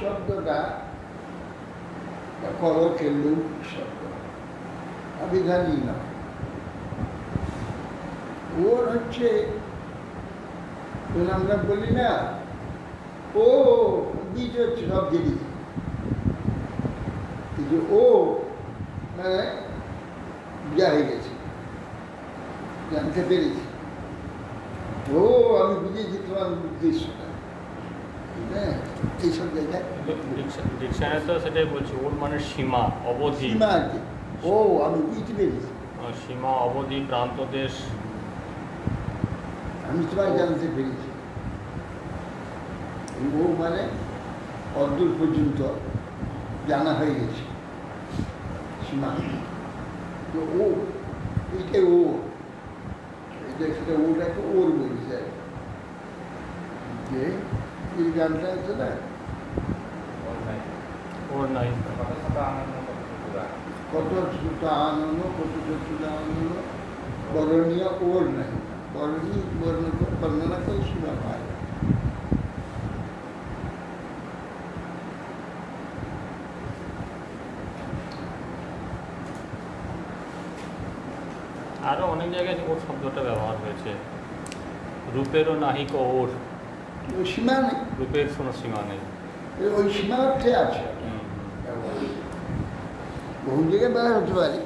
শব্দটা করকের লুক শব্দ, অভিধানী না। ওর হচ্ছে আমরা বলি না, ও বীজ হচ্ছে সব জিনিস। কিন্তু ও মানে বিয়া হয়ে গেছে, জানতে পেরেছি। ও আমি বুঝেছি তোমার উদ্দেশ্যটা। হ্যাঁ, এইসব জায়গায় ডিকশনারি তো সেটাই বলছি, ওর মানে সীমা, অবধি। সীমা আর কি, ও আমি বুঝতে পেরেছি। সীমা, অবধি, প্রান্ত, দেশ। আমি তোমায় জানতে পেরেছি। ও মানে অদূর পর্যন্ত জানা হয়ে গেছে সীমা। তো ও এইটা ও, এটা সেটা ওটাকে ওর বলছে। যে এই গানটা আছে না, ওর নাই কত সুতা আনন্দ, কত সুতা আনন্দ, বরণীয় ওর নাই, বরণী বর্ণনা করে শোনা পায়। আরও অনেক জায়গায় ওর শব্দটা ব্যবহার হয়েছে। রূপেরও নাহিক ওর, ওই সীমা নেই, রূপের কোনো সীমা নেই। ওই সীমা অর্থে আছে। বহু জায়গায় ব্যবহার হতে পারে।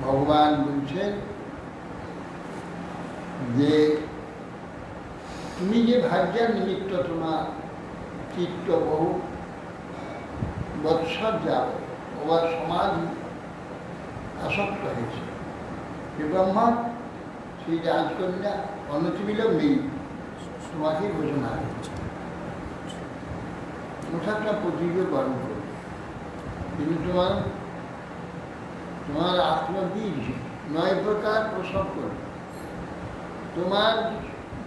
ভগবান বলছেন যে তুমি যে ভাগ্যের নিমিত্ত তোমার চিত্ত বহু বৎসর যাবে তোমার সমাজ আসক্ত হয়েছে, সে ব্রহ্মা সেই রাজকন্যা অনতিবিলম্বেই তোমাকে ঘোষণা করেছে, পোশাকটা প্রতিজ্ঞ পালন করবে। কিন্তু তোমার আত্মবীজ 9 প্রকার প্রসব করবে, তোমার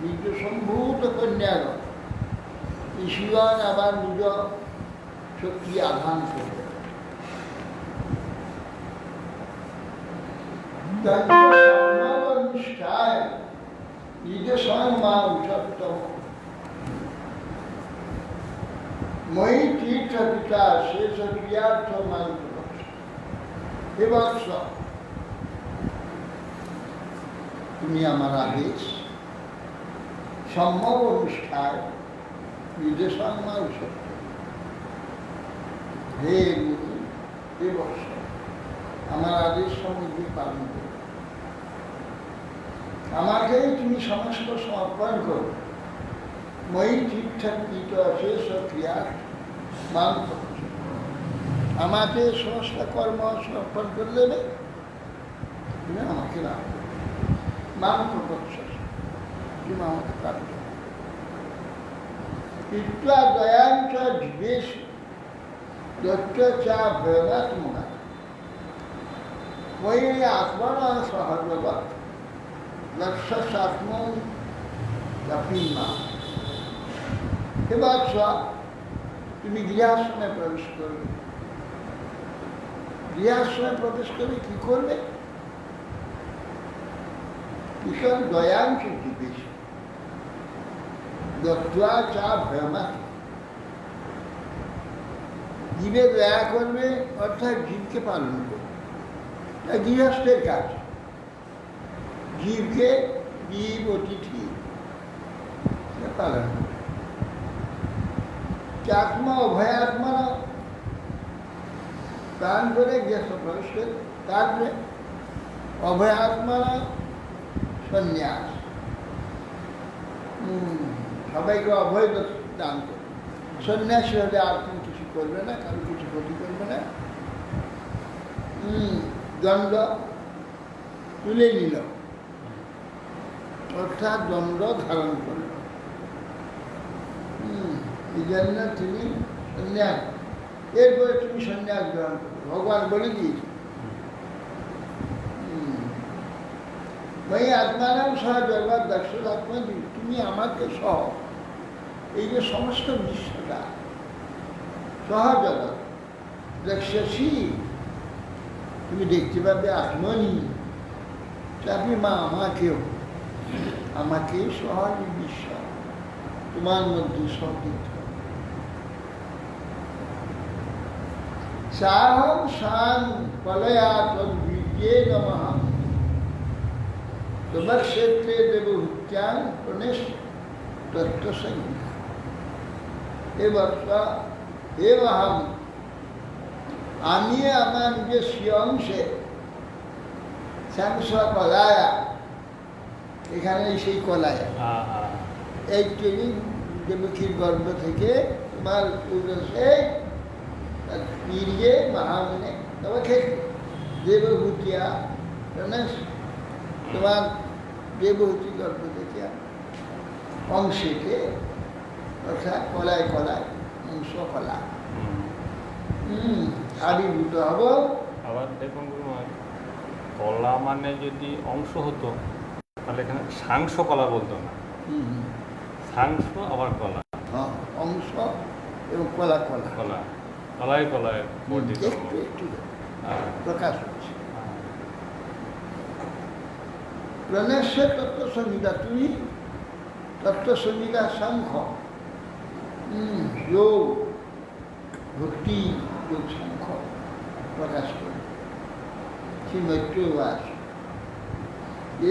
নিজ সম্ভূত কন্যাগণ ঈশ্বর আবার নিজ শক্তি আধান করবে। নিজ স্বয়ং মা উষত্তম মই তীর্থ পিতা শেষ ক্রিয়ার্থ মান্ত। এবার তুমি আমার আদেশ সম্যক অনুষ্ঠায় নিজে সম্মান সত্য। হে মুনি, হে বৎস, আমার আদেশ সঙ্গে পালন করো, আমাকেই তুমি সমস্ত সমর্পণ করো। মই তীর্থকৃত শেষ ক্রিয়ার মান আমাকে সমস্ত কর্ম সমর্পণ করে দেবে, তুমি আমাকে না মান প্রকর্ষ, তুমি আমাকে প্রাপ্ত ইত্বা দয়াঞ্চ জীবেশ দত্ত চা ভয়মাত্মা ওই আত্মনা সহজবা লক্ষ্যাত্ম মা। এবার তুমি গৃহাশ্রমে প্রবেশ করবে। গৃহাশ্রমে প্রবেশ করে কি করবে? ঈশ্বর দয়াংশ জীবেশ দত্তা চা ভয়মা, জীবে দয়া করবে, অর্থাৎ জীবকে পালন করবে। গৃহস্থের কাজ, জীবকে জীব অতিথি পালন করবে। আত্মা অভয়াত্মা দান করে গৃহস্থ প্রবেশ করে, তারপরে অভয়াত্মা সন্ন্যাস, সবাইকে অভয় দান করবে। সন্ন্যাসী হলে আর কোনো কিছু করবে না, কারো কিছু ক্ষতি করবে না। দণ্ড তুলে নিল, অর্থাৎ দণ্ড ধারণ করল। এই জন্য তিনি সন্ন্যাস, এরপরে তুমি সন্ন্যাস গ্রহণ করো, ভগবান বলে দিয়েছে। ভাই আত্মারাম সহ জগৎ দর্শনাত্মা, তুমি আমাকে সহ এই যে সমস্ত বিশ্বটা সহজগৎ দেখছি, তুমি দেখতে পাবে আত্মনি, চাপি মা আমাকে সহজ বিশ্ব তোমার মধ্যে সহিত। সাহম শান পলয়া তদ্বীর্যে নমঃ তোমার ক্ষেত্রে দেব উচ্চান গণেশ তত্ত্ব সংজ্ঞা। এবার আমি আমার নিজের অংশে শ্যামসা কলায়া, এখানে সেই কলায়া এই ট্রেনিং দেবকীর গর্ভ থেকে তোমার উদ্দেশ্যে পীরিয়ে মহামনে তোমাকে দেবভূতিয়া তোমার দেবভূতি গর্ভ থেকে অংশেকে অর্থাৎ কলায় কলায় অংশ কলা আবির্ভূত হব। আবার দেখুন গুরুমা, কলা মানে যদি অংশ হতো তাহলে এখানে সাংস কলা বলতো না, সাংস আবার কলা। হ্যাঁ, অংশ এবং কলা কলা কলা কলায় কলায় বর্ধিত। একটু একটু হ্যাঁ, প্রকাশ হচ্ছে। হ্যাঁ। প্রাণেশ্বর তত্ত্ব সংহিতা, তুমি তত্ত্ব সংহিতা শঙ্খ যোগ ভক্তি যোগ শঙ্খ প্রকাশ করে শ্রী মৈত্রবাস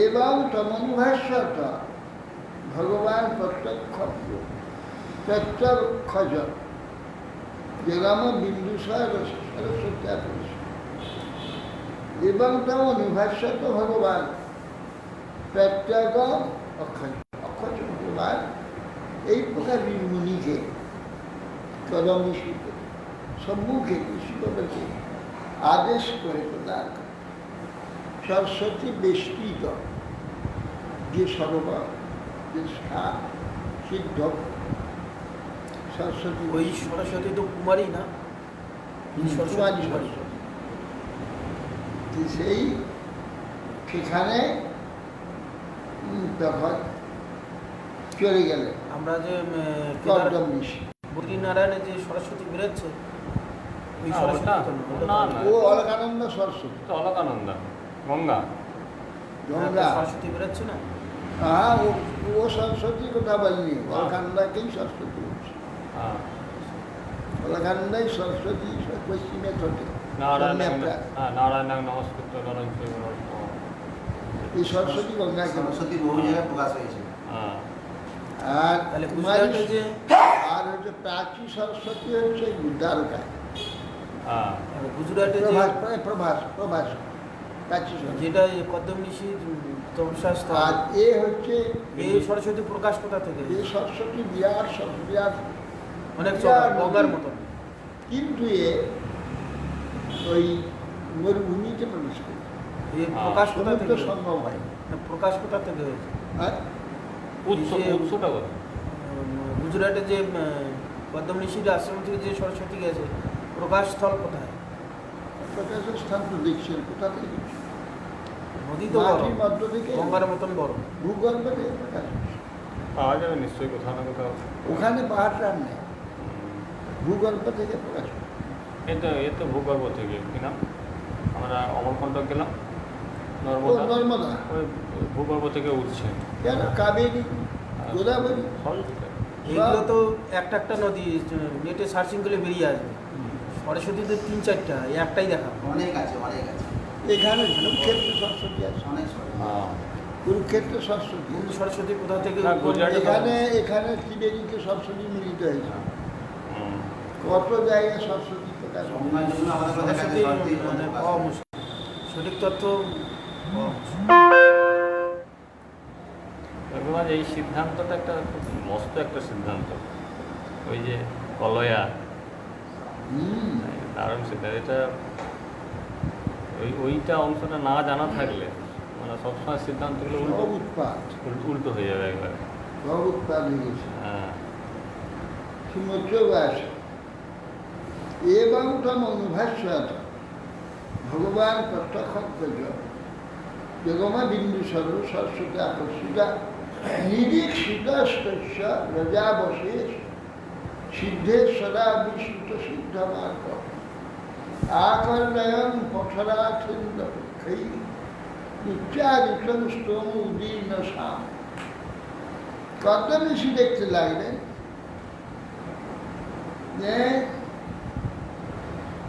এবং তমনুভাষ্যত ভগবান প্রত্যক্ষজ জগম বিন্দুসার সরস্বতী এবং তমনুভাষ্যত ভগবান প্রত্যেক অক্ষর অক্ষর ভগবান এই প্রকার মুনিকে কদম সম্মুখে ঋষিগণকে আদেশ করে প্রদান করে। সরস্বতী বেষ্টিত যে সরোবর যে স্থান সিদ্ধ সরস্বতী, ওই সরস্বতী তো কুমারী না, কুমারী সরস্বতী, সেই সেখানে তখন চলে গেলে আমরা যে কদম ঋষি বদ্রীনারায়ণে যে সরস্বতী বেরোচ্ছে ওই না, সরস্বতী ওটা- তো না, ওটা ওটা না। ও অলকানন্দ সরস্বতী এটা অলকানন্দ গঙ্গা। গঙ্গা। সরস্বতী বেরোচ্ছে না। হ্যাঁ, ও সরস্বতী কথা বলিনি, অলকানন্দাকেই সরস্বতী বলছে। হ্যাঁ, অলকানন্দাই সরস্বতী পশ্চিমে থাকে। নারায়ণ সামনে হ্যাঁ, নারায়ণ নমস্কৃত নারায়ণ এই সরস্বতী গঙ্গাকে বলে। সরস্বতী বহু জায়গায় প্রকাশ হয়েছে। হ্যাঁ, আর তাহলে কুমারী গুজরাটে যে আর হচ্ছে প্রাচী সরস্বতী হচ্ছে দ্বারকায়। হ্যাঁ, গুজরাটে যে প্রভাস প্রাচী সরস্বতী। যেটা কদ্দম ঋষির তপস্যা স্থল, আর এ হচ্ছে এই সরস্বতী প্রকাশ কোথা থেকে? এ সরস্বতী বিরাট বিরাট, অনেক বিরাট গঙ্গার নদী। মতন। কিন্তু এ ওই মরুভূমিতে প্রবেশ করে এই প্রকাশ কোথা সমুদ্র থেকে? সম্ভব হয় না। প্রকাশ কোথা থেকে হয়েছে? আর উৎসটা কথা। গুজরাটে যে কদ্দম ঋষির আশ্রম থেকে যে সরস্বতী গেছে, প্রকাশ স্থল কোথায়? প্রকাশের স্থান তো দেখছেন কোথা থেকে দেখছেন? নদী তো বড়, মাটির মধ্য থেকে গঙ্গার মতন বড়। ভূগর্ভ থেকে প্রকাশ হচ্ছে। পাওয়া যাবে নিশ্চয়ই কোথাও না কোথাও। ওখানে পাহাড় টান নেই, ভূগর্ভ থেকে প্রকাশ হচ্ছে। এ তো ভূগর্ভ থেকে কিনা আমরা অমরকণ্টক গেলাম ও নর্মদা, নর্মদা ওই ভূগর্ভ থেকে উঠছে। কেন কাবেরী গোদাবরী সব এইগুলো তো একটা একটা নদী, নেটে সার্চিং করলে বেরিয়ে আসবে। সরস্বতীতে 3-4টা, একটাই দেখা। অনেক আছে, অনেক আছে, এখানে কুরুক্ষেত্র সরস্বতী আছে, অনেক সরস্বতী। হ্যাঁ, কুরুক্ষেত্র সরস্বতী কোন সরস্বতী কোথা থেকে? না, গুজরাটে এখানে ত্রিবেণীতে সরস্বতী মিলিত হয়েছে। হুম। কত জায়গায় সরস্বতী প্রকাশ হয়। সময়ের জন্য আমাদের কাছে সরস্বতী সরস্বতী মানে প্রকাশ পাওয়া হয়। মুশকিল, সঠিক তথ্য পাওয়া মুশকিল। রঘুরাজ, এই সিদ্ধান্তটা একটা খুব মস্ত একটা সিদ্ধান্ত। ওই যে কলয়া, দারুণ সিদ্ধান্ত। এটা ওইটা অংশটা না জানা থাকলে মানে সবসময় সিদ্ধান্তগুলো সব উৎপাদ উল্টো হয়ে যাবে একবারে। সব উৎপাদ হয়ে গেছে। হ্যাঁ, সুমোচ্চবাস এবং তম অনুভাষ্যত ভগবান প্রত্যক্ষ জগমা বিন্দু সর্ব সরস্বতী আকর্ষিতা নিরীক্ষিত রজাবশেষ সিদ্ধেশ্বরা বিশুদ্ধ সিদ্ধ মার্গ আকর্ণয়ন পঠরাথিন্দ পক্ষৈ উচ্চারিতম স্তোম উদীর্ণ সাম। কদ্দম ঋষি দেখতে লাগলেন যে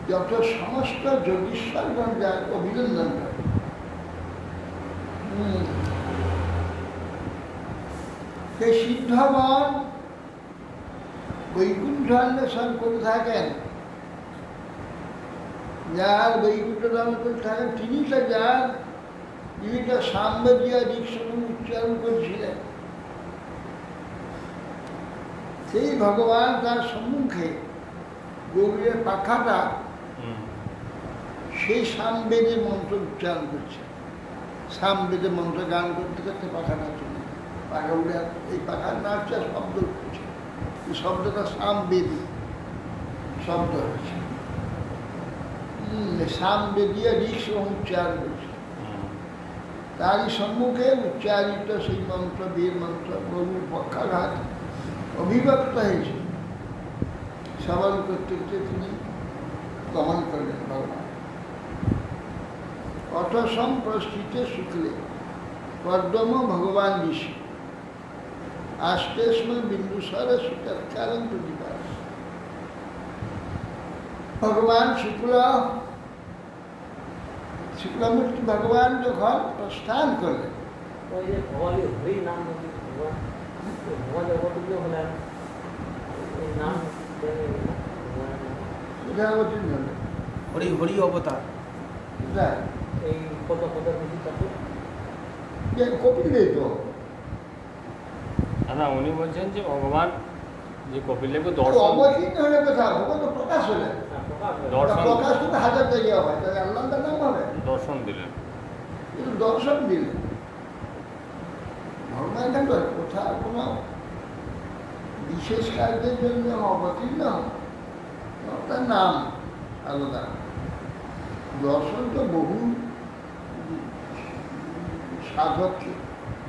যত সমস্ত যোগীশ্বরগণ যার অভিনন্দন করে, সেই সিদ্ধগণ বৈকুণ্ঠ অন্বেষণ করে থাকেন, যার বৈকুণ্ঠ ধারণ করে থাকেন তিনি তো যার বিভিন্ন সাম্রাজ্য দীক্ষণ উচ্চারণ করেছিলেন, সেই ভগবান তার সম্মুখে গৌরীর পাখাটা হুম। সেই সামবেদের মন্ত্র উচ্চারণ করছে। সামবেদের মন্ত্র গান করতে করতে পাখাটা চলে যায়। পাখা উড়ে এই পাখার নাচটা শব্দ উঠছে, এই শব্দটা সামবেদী শব্দ হচ্ছে। সামবেদীয় ঋষ উচ্চারণ করছে। তারই সম্মুখে উচ্চারিত সেই মন্ত্র, বীর মন্ত্র গরুর পক্ষাঘাত অভিব্যক্ত হয়েছে। শ্রবণ করতে করতে তিনি গমন করলেন ভগবান। অথ সম্প্রস্থিতে শুক্লে কর্দম ভগবান ঋষি আস্তেস্ম বিন্দুসার সুতৎকারণ প্রতিপাস। ভগবান শুক্লমূর্তি ভগবান যখন প্রস্থান করলেন, ওই যে ভগবান হরি নাম ভগবান ভগবান অবতীর্ণ হলেন, এই নাম কোথায় অবতীর্ণ হলেন? হরি হরি অবতার। কোথায়? এই কত কত বেশি ঠাকুর কপিলে তো না, উনি বলছেন যে ভগবান যে কপিলদেবকে দর্শন অবতীর্ণ হলে কোথাও ভগবান তো প্রকাশ হলেন। দর্শন প্রকাশ কিন্তু হাজার জায়গা হয়, তাহলে আল্লাহর নাম হবে। দর্শন দিলেন। কিন্তু দর্শন দিলেন ভগবান কেন কোথাও কোনো বিশেষ কাজের জন্য অবতীর্ণ তার নাম আলাদা। দর্শন তো বহু সাধককে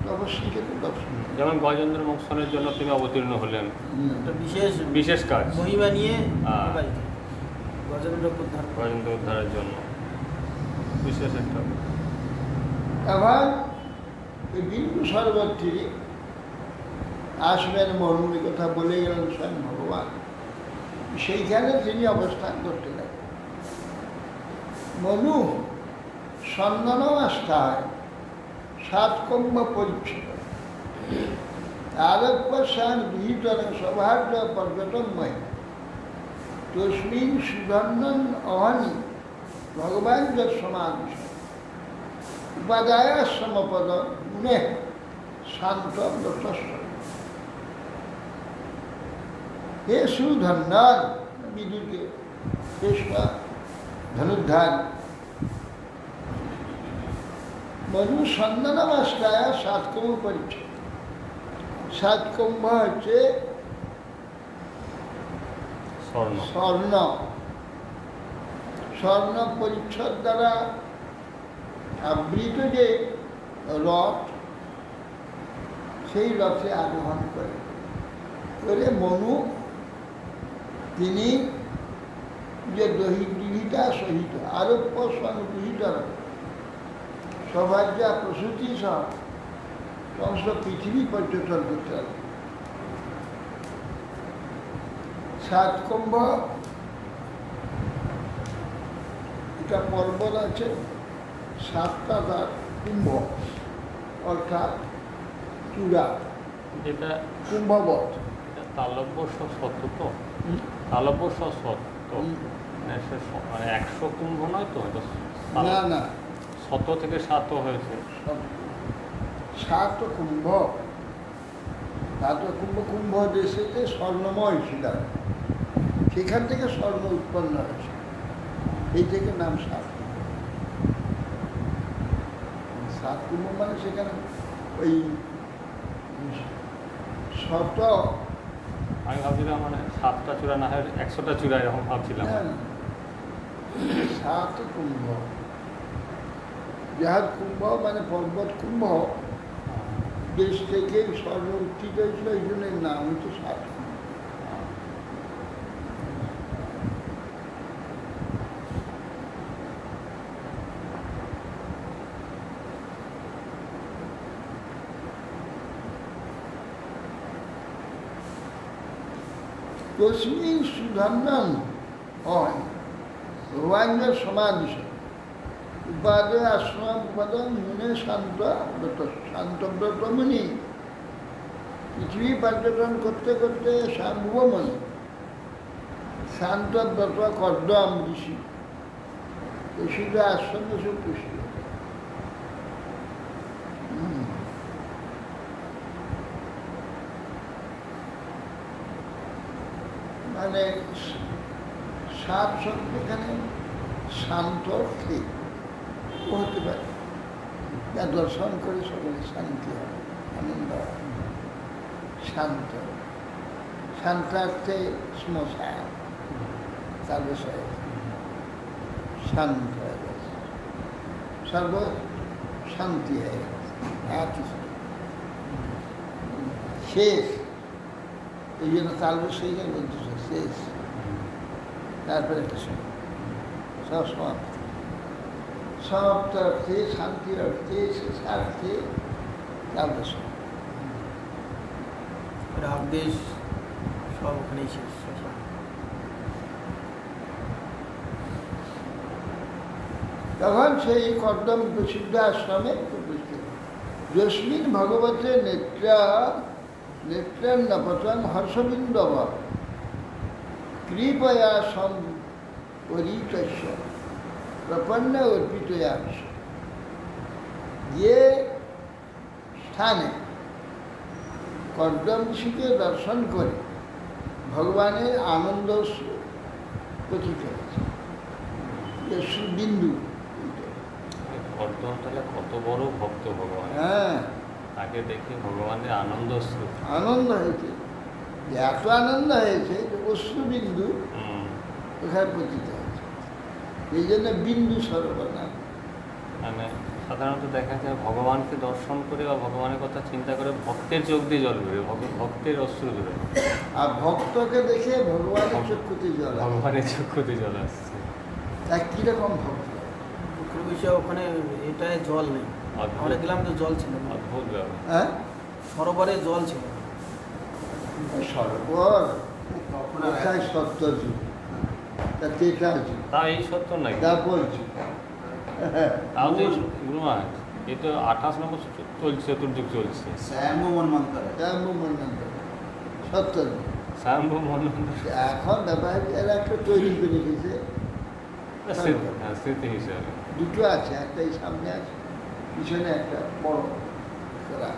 তপস্বীকে তো দর্শন। যেমন গজেন্দ্র মোক্ষণের জন্য তিনি অবতীর্ণ হলেন, একটা বিশেষ বিশেষ কাজ মহিমা নিয়ে হ্যাঁ। সবাইকে গজেন্দ্র উদ্ধার করে। গজেন্দ্র উদ্ধারের জন্য বিশেষ একটা। এবার এই বিন্দু সর্বত্রী আসবেন মনুর কথা বলে গেলেন স্বয়ং ভগবান। সেইখানে তিনি অবস্থান করতে লাগেন। মনু সন্ধানমাস্থায় সাতকম্ব পরিচ্ছদ আরোপ্যান বিহিতর সৌভাগ্য পর্যটনময় তস্মিন সুধন্বন অহনি ভগবান সমাবেশ উপাদায় সমপদ গুণে শান্ত লোটস্ব। হে সুধন্বন বিদুরকে শ্রেষ্ঠ ধনুর্ধার মনু সন্ধানমাস্থায় সাতকম্ব পরিচ্ছদ। সাতকম্ব হচ্ছে স্বর্ণ। স্বর্ণ। স্বর্ণ পরিচ্ছদ দ্বারা আবৃত যে রথ, সেই রথে আরোহণ করে মনু তিনি যে দহিতা সহিত আরোপ্য সংগৃহীত সৌভাগ্য প্রসূতি সহ সমস্ত পৃথিবী পর্যটন করতে হবে। সাতকুম্ভ এটা পর্বত আছে, সাতটা তার কুম্ভ অর্থাৎ চূড়া, যেটা কুম্ভবৎ। তালব্য সত্য তো, তালব্য সত্য মানে 100 কুম্ভ নয় তো, এটা না না, শত থেকে 7 হয়েছে। সাত কুম্ভ, কুম্ভ দেশেতে স্বর্ণময় ছিল, সেখান থেকে স্বর্ণ উৎপন্ন হয়েছে, এই থেকে নাম সাত। সাত কুম্ভ মানে সেখানে ওই শত, আমি ভাবছিলাম মানে 7টা চূড়া না হয় 100টা চূড়া এরকম ভাবছিলাম। সাত কুম্ভ, যাহার কুম্ভ মানে পর্বত কুম্ভ দেশ থেকে স্বর্ণ উত্থিত হয়েছিল, এই জন্য এর নাম হচ্ছে সাত কুম্ভ। তস্মিন সুধন্বন হয় ভগবানের সমাধি উপাদে আশ্রম উপাদান মুনে শান্ত শান্তব্রত মুনি। পৃথিবী পর্যটন করতে করতে সার্বভৌমন শান্তব্রত কর্দম ঋষি শুধু আশ্রমে সব খুশি। মানে সাত শব্দ এখানে শান্ত ঠিক হতে পারে, যা দর্শন করে সকলে শান্তি হয়, আনন্দ হয়। শান্ত, শান্তার্থে শ্মশান, তার বিষয়ে শান্ত হয়ে গেছে, সর্ব শান্তি হয়ে গেছে, আর কিছু নেই। শেষ, এই জন্য তাল বিষয় বলতেছে শেষ, তারপরে কিছু নেই, সব সমাপ্ত। সমাপ্ত অর্থে, শান্তির অর্থে, শেষার্থে তাল বিষয়। রাগ দেশ সব ওখানেই শেষ। তখন সেই কর্দম প্রসিদ্ধ আশ্রমে উপস্থিত যস্মিন ভগবতে নেত্রান্নপতন হর্ষবিন্দব কৃপয়া সম্পরিতস্য প্রপন্ন অর্পিতয়া। যে স্থানে কর্দম ঋষিকে দর্শন করে ভগবানের আনন্দ পতিত হয়েছে, বিন্দু। কর্দম তাহলে কত বড় ভক্ত ভগবান, হ্যাঁ, তাকে দেখে ভগবানের আনন্দ অশ্রু। আনন্দ হয়েছে, যে এত আনন্দ হয়েছে যে অশ্রুবিন্দু ওখানে পতিত হয়েছে, এই জন্য বিন্দু সরোবর নাম। মানে সাধারণত দেখা যায় ভগবানকে দর্শন করে বা ভগবানের কথা চিন্তা করে ভক্তের চোখ দিয়ে জল বেরোয়, ভক্তের অশ্রু বেরোয়, আর ভক্তকে দেখে ভগবানের চক্ষুতে জল আসে। ভগবানের চক্ষুতে জল আসছে। তা কীরকম ভক্ত? দুঃখের বিষয় ওখানে এটায় জল নেই। অদ্ভুত। আমরা গেলাম তো জল ছিল না। অদ্ভুত ব্যাপার। হ্যাঁ, সরোবরে জল ছিল না। সরোবর তখন আর কোথায় সত্য যুগ, তা তেটা যুগ, তা এই সত্য নাকি? তা বলছি। তাও তো গুরু মহারাজ, এই তো 28 নম্বর চলছে, চতুর্যুগ চলছে। স্বয়ম্ভু মন্বন্তরে সত্য যুগ। স্বয়ম্ভু মন্বন্তর এখন ব্যাপার এরা একটা তৈরি করে দিয়েছে, স্মৃতি হিসাবে। দুটো আছে, একটা এই সামনে আছে, পিছনে একটা বড় করা।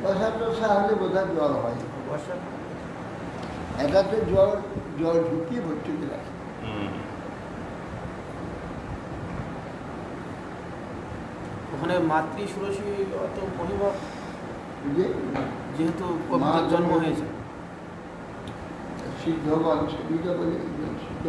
বর্ষা টর্ষা হলে বোধহয় জল হয়, বর্ষা এটা তো জল ঢুকিয়ে ভর্তি করে রাখে। ওখানে মাতৃ ষোড়শী অত মহিমা, যে যেহেতু কবিতার জন্ম হয়েছে। সিদ্ধগণ সুবিধা বলে সিদ্ধ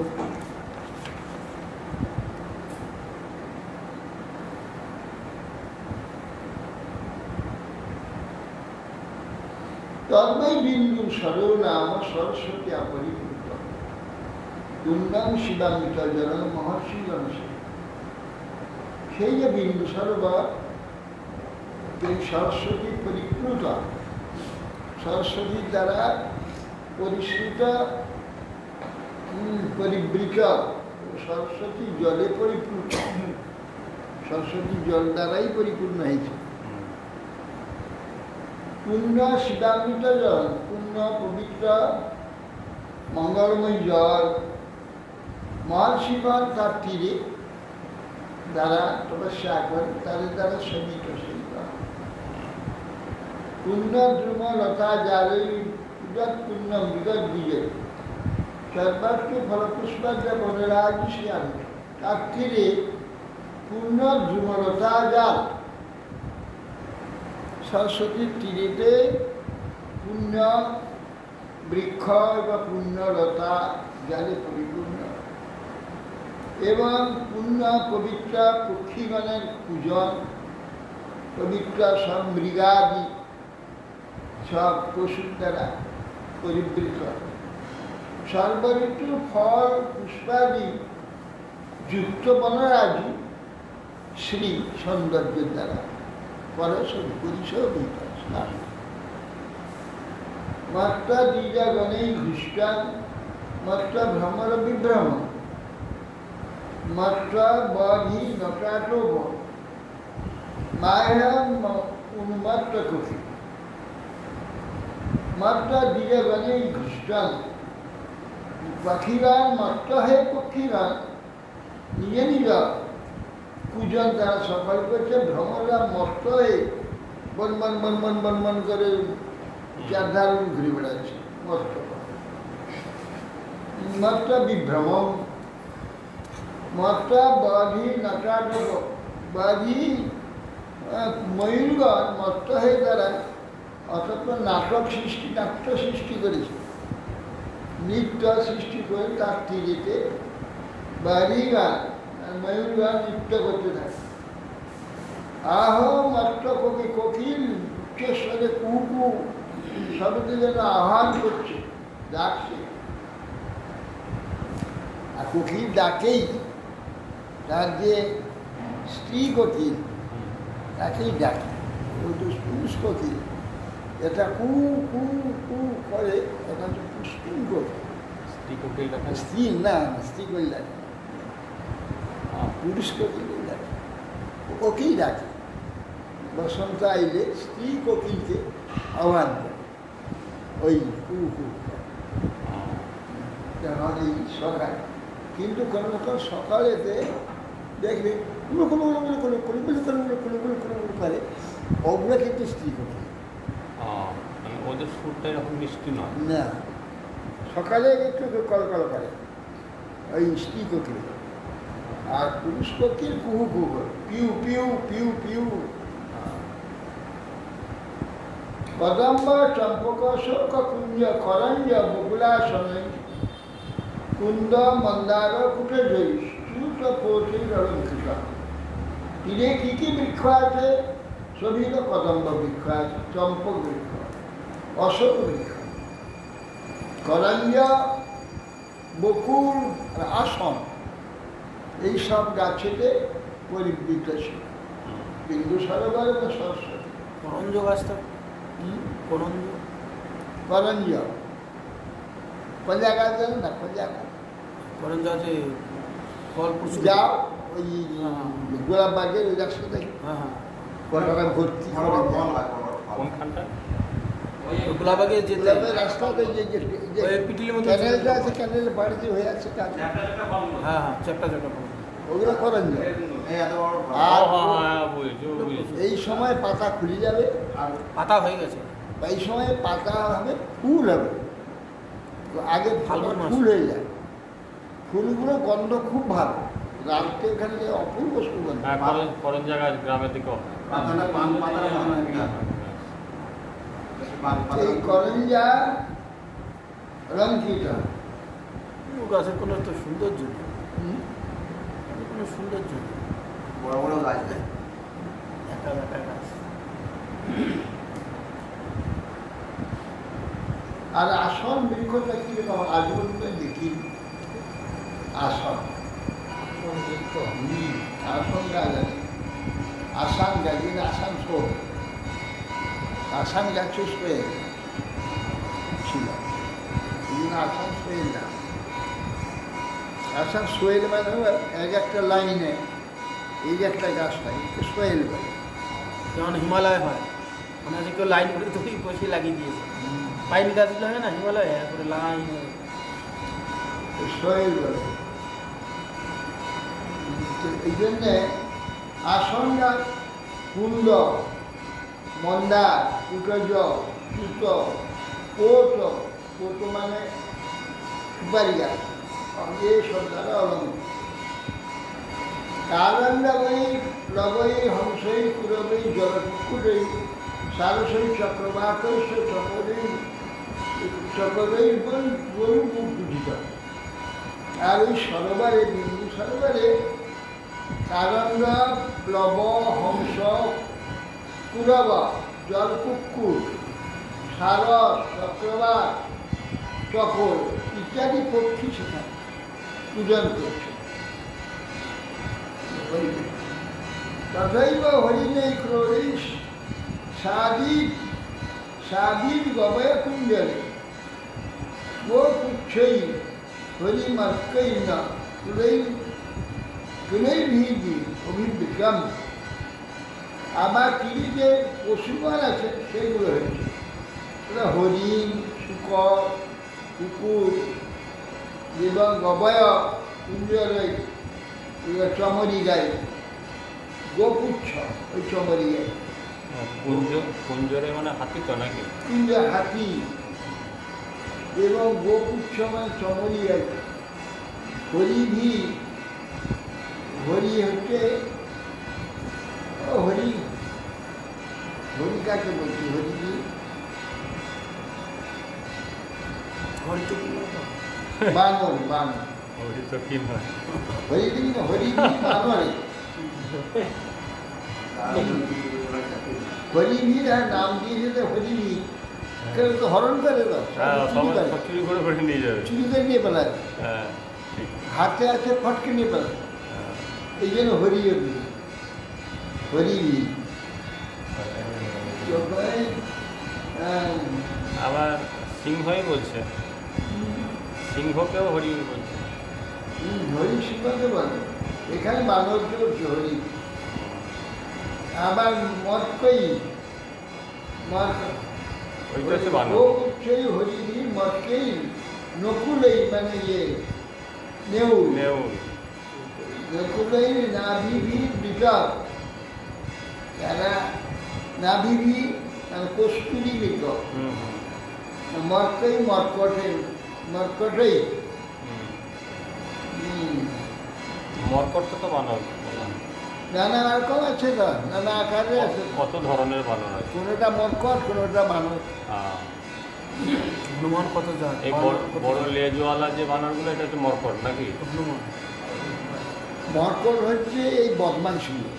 তন্ময় বিন্দু সরল নাম সরস্বতী অপরিকৃত দুর্গম শিবামিত জন মহর্ষি গণেশ। সেই যে বিন্দু সরোবর, এই সরস্বতী পরিকৃত, সরস্বতীর দ্বারা পরিশ্রিত, পরিবৃত, সরস্বতী জলে পরিপূর্ণ, সরস্বতী জল দ্বারাই পরিপূর্ণ হয়েছে। পূর্ণ শিবামৃত জল, পূর্ণ পবিত্র মঙ্গলময় জল মহর্ষিগণ তার তীরে যারা তপস্যা করে তাদের দ্বারা শোভিত সেই জল। পূর্ণ দ্রুম লতা জালই উদত পূর্ণ মৃগত বিজয় সর্বাত্ম ফলপুষ্পাদ্য বনরাজ শিয়ামি। তার তীরে পূর্ণ দ্রুমলতা জাল, সরস্বতীর তীরেতে পূর্ণ বৃক্ষ বা পূর্ণ লতা জালে পরিপূর্ণ এবং পূর্ণ পবিত্র পক্ষীগণের পূজন, পবিত্র সব মৃগাদি সব পশুর দ্বারা পরিবৃত, সর্বঋতু ফল পুষ্পাদি যুক্ত বনরাজি শ্রী সৌন্দর্যের দ্বারা পরিশোভিত। মাত্র দ্বিজগণেই ঘৃষ্টান, মাত্র ভ্রমর বিভ্রম, মাত্র বধি নটাটোপ, মায়া উন্মাত্র কফি। মাত্র দ্বিজগণেই ঘৃষ্টান, পাখিগান মাত্র হে পক্ষীগান নিজে নিজ পূজন তারা সফল করছে। ভ্রমণরা মস্ত হয়ে বনবন বনবন বনবন করে চারধারণ ঘুরে বেড়াচ্ছে মস্ত। মাত্রা বিভ্রমম মাত্রা বাধি নাটাটক বাধি ময়ূরগণ মত্ত হয়ে দাঁড়ায় অর্থাৎ নাট্য সৃষ্টি করেছে, নৃত্য সৃষ্টি করে তার তীরেতে বাড়ি গান ময়ূর গান নৃত্য করতে থাকে। আহ মত্ত কবি কোকিল উচ্চস্বরে কুকু সবকে যেন আহ্বান করছে, ডাকছে। আর কোকিল ডাকেই তার যে স্ত্রী কোকিল তাকেই ডাকে, ওই তো পুরুষ কোকিল এটা কু কু কু করে, এটা হচ্ছে পুষ্টিং কোকিল। স্ত্রী কোকিল ডাকে? স্ত্রী না, স্ত্রী কোকিল ডাকে, পুরুষ কোকিল ডাকে, ওকেই ডাকে। বসন্ত আইলে স্ত্রী কোকিলকে আহ্বান করে, ওই কু কু যেমন এই সকাল। কিন্তু কোনো রকম সকালেতে দেখবে কোনো কোনো কোনো কোনো কোনো কোনো কোনো কোনো কোনো কোনো কোনো করে, ওগুলো কিন্তু স্ত্রী কোকিল মানে ওদের সুরটা এরকম মিষ্টি নয় না। সকালে একটু কল কল করে ওই স্ত্রী কোকিল, আর পুরুষ কোকিল কুহু কুহু করে, পিউ পিউ পিউ পিউ। কদম্ব চম্পক শোক কুঞ্জ করঞ্জ বকুলাসনে কুন্দ মন্দার কুটে জয়ী চ্যুত পৌঁছে অলঙ্কৃত। তীরে কী কী বৃক্ষ আছে? সবই তো কদম্ব বৃক্ষ আছে, চম্পক বৃক্ষ, অশোক বৃক্ষ, করঞ্জ, বকুল আর আসন, এইসব গাছেতে পরিবৃত ছিল। বিন্দু সরোবর এবং সরস্বতী। করঞ্জ গাছটা করঞ্জ করঞ্জ কঞ্জা গাছ জানো না? কঞ্জা গাছ করঞ্জ আছে, ফল প্রচুর। যাও ওই গোলাপ বাগের ওই রাস্তা দেখি হ্যাঁ হ্যাঁ, কটাকা ভর্তি বড় বড় ফল লাগে, বড় ফল। কোনখানটা? ওই গোলাবাগে যেতে গোলাপের রাস্তাতে যে ওই পিটিলের মতো ক্যানেলটা আছে, ক্যানেলের বাড়িতে হয়ে আছে কাজ, হ্যাঁ হ্যাঁ, চ্যাপ্টা চ্যাপ্টা ফল। ওগুলো করঞ্জ। এই এত বড় ফল। আর বুঝেছি বুঝেছি। এই সময় পাতা খুলে যাবে, আর পাতা হয়ে গেছে। এই সময় পাতা হবে, ফুল হবে। তো আগে ফাল্গুন মাস। ফুল হয়ে যায়, ফুলগুলো গন্ধ খুব ভালো, রাত্রে ওখানে যে অপূর্ব সুগন্ধ। হ্যাঁ, করঞ্জা গাছ গ্রামের দিকেও হয়। পাতাটা পান পাতার মতো একটা। পান পাতা। এই করঞ্জা রঙ্কিত। ও গাছের কোনো তো সৌন্দর্য নেই, কোনো সৌন্দর্য নেই, বড় বড় গাছ দেয়। একা একা গাছ। আর আসন বৃক্ষটা কিরকম আজ পর্যন্ত দেখি। আসন আসন গাছ আছে, আসান গাছ, কিন্তু আসানসোল আসান গাছে সোয়েল ছিল, আসান সোয়েল না। আসান সোয়েল মানে এক একটা লাইনে এই যে একটা গাছ হয়, সোয়েল বলে। যেমন হিমালয় হয়, মানে আছে কেউ লাইন করে তৈরি বসে লাগিয়ে দিয়েছে। পাইন গাছগুলো হয় না হিমালয়, করে লাইন সোয়েল বলে। তো এই জন্যে আসন গাছ, কুন্দ, মন্দার, কুটজ, চুত, কোট, কোট মানে সুপারি গাছ, এইসব দ্বারা অলঙ্কৃত। কারণই লবই হংসই কুরবই জলকুকুরই সারসই চক্রবাকই চকরই চকরই গরু পূজিত। আর ওই সরোবরে, বিন্দু সরোবরে কারণ্য, প্লব, হংস, কুরব, জলকুক্কুর, সারস, চক্রবাক, চকর ইত্যাদি পক্ষী সেখানে পূজন করছে। তথৈব হরিণৈ ক্রোড়ৈষ সাদির গবয় কুঞ্জলে গোপুচ্ছৈ হরিমার্কৈ না কুলৈর্ভিদি অভিবৃতম। আবার তিনি যে পশুগণ আছে সেগুলো হয়েছে, ওরা হরিণ, শুকর, কুকুর এবং গবয় কুঞ্জলই, চমরি গাই, গোপুচ্ছ ওই চমরি গাই, কুঞ্জরে মানে হাতি তো নাকি? কুঞ্জ হাতি, এবং গোপুচ্ছ মানে চমরি আছে। হরিভি, হরি হচ্ছে হরি, হরি কাকে বলছি? হরিভি হরিতে কি বলতো? বানর, বানর। ওই তো কি নয়। হরিভি না, হরিভি বানরে। হরিভীর আর নাম দিয়েছে হরিভি, কেউ তো হরণ করে না, হ্যাঁ, চুরি করে, সব চুরি করে করে নিয়ে যাবে। চুরি করে নিয়ে বেড়ায়, হ্যাঁ, ঠিক। হাতে আছে ফটকে নিয়ে বেড়ায়। হ্যাঁ। এই জন্য হরি হরি, হরিভি। আবার সিংহই বলছে, সিংহকেও হরি বলছে। হরি সিংহকে বলে, এখানে বানরকে বলছে হরি। আবার মটকই, ওইটা হচ্ছে বানর। গোপুচ্ছই হরিভি মটকেই নকুলেই মানে ইয়ে নেউল, নেউল। নকুলেই নাভিভি বিকার, তারা নাভিভি মানে কস্তুরী বিকট, হুম, মটকই মটকটে, মটকটেই। মরকটটা তো বানর। নানা রকম আছে, তো নানা আকারে আছে, কত ধরনের বানর আছে। কোনোটা মটকট, কোনোটা মানুষ। হ্যাঁ। হনুমান কত জাত? এই বড় লেজওয়ালা যে বানরগুলো, এটা হচ্ছে মরকট নাকি? হনুমান মটকট হচ্ছে এই বদমাইশগুলো,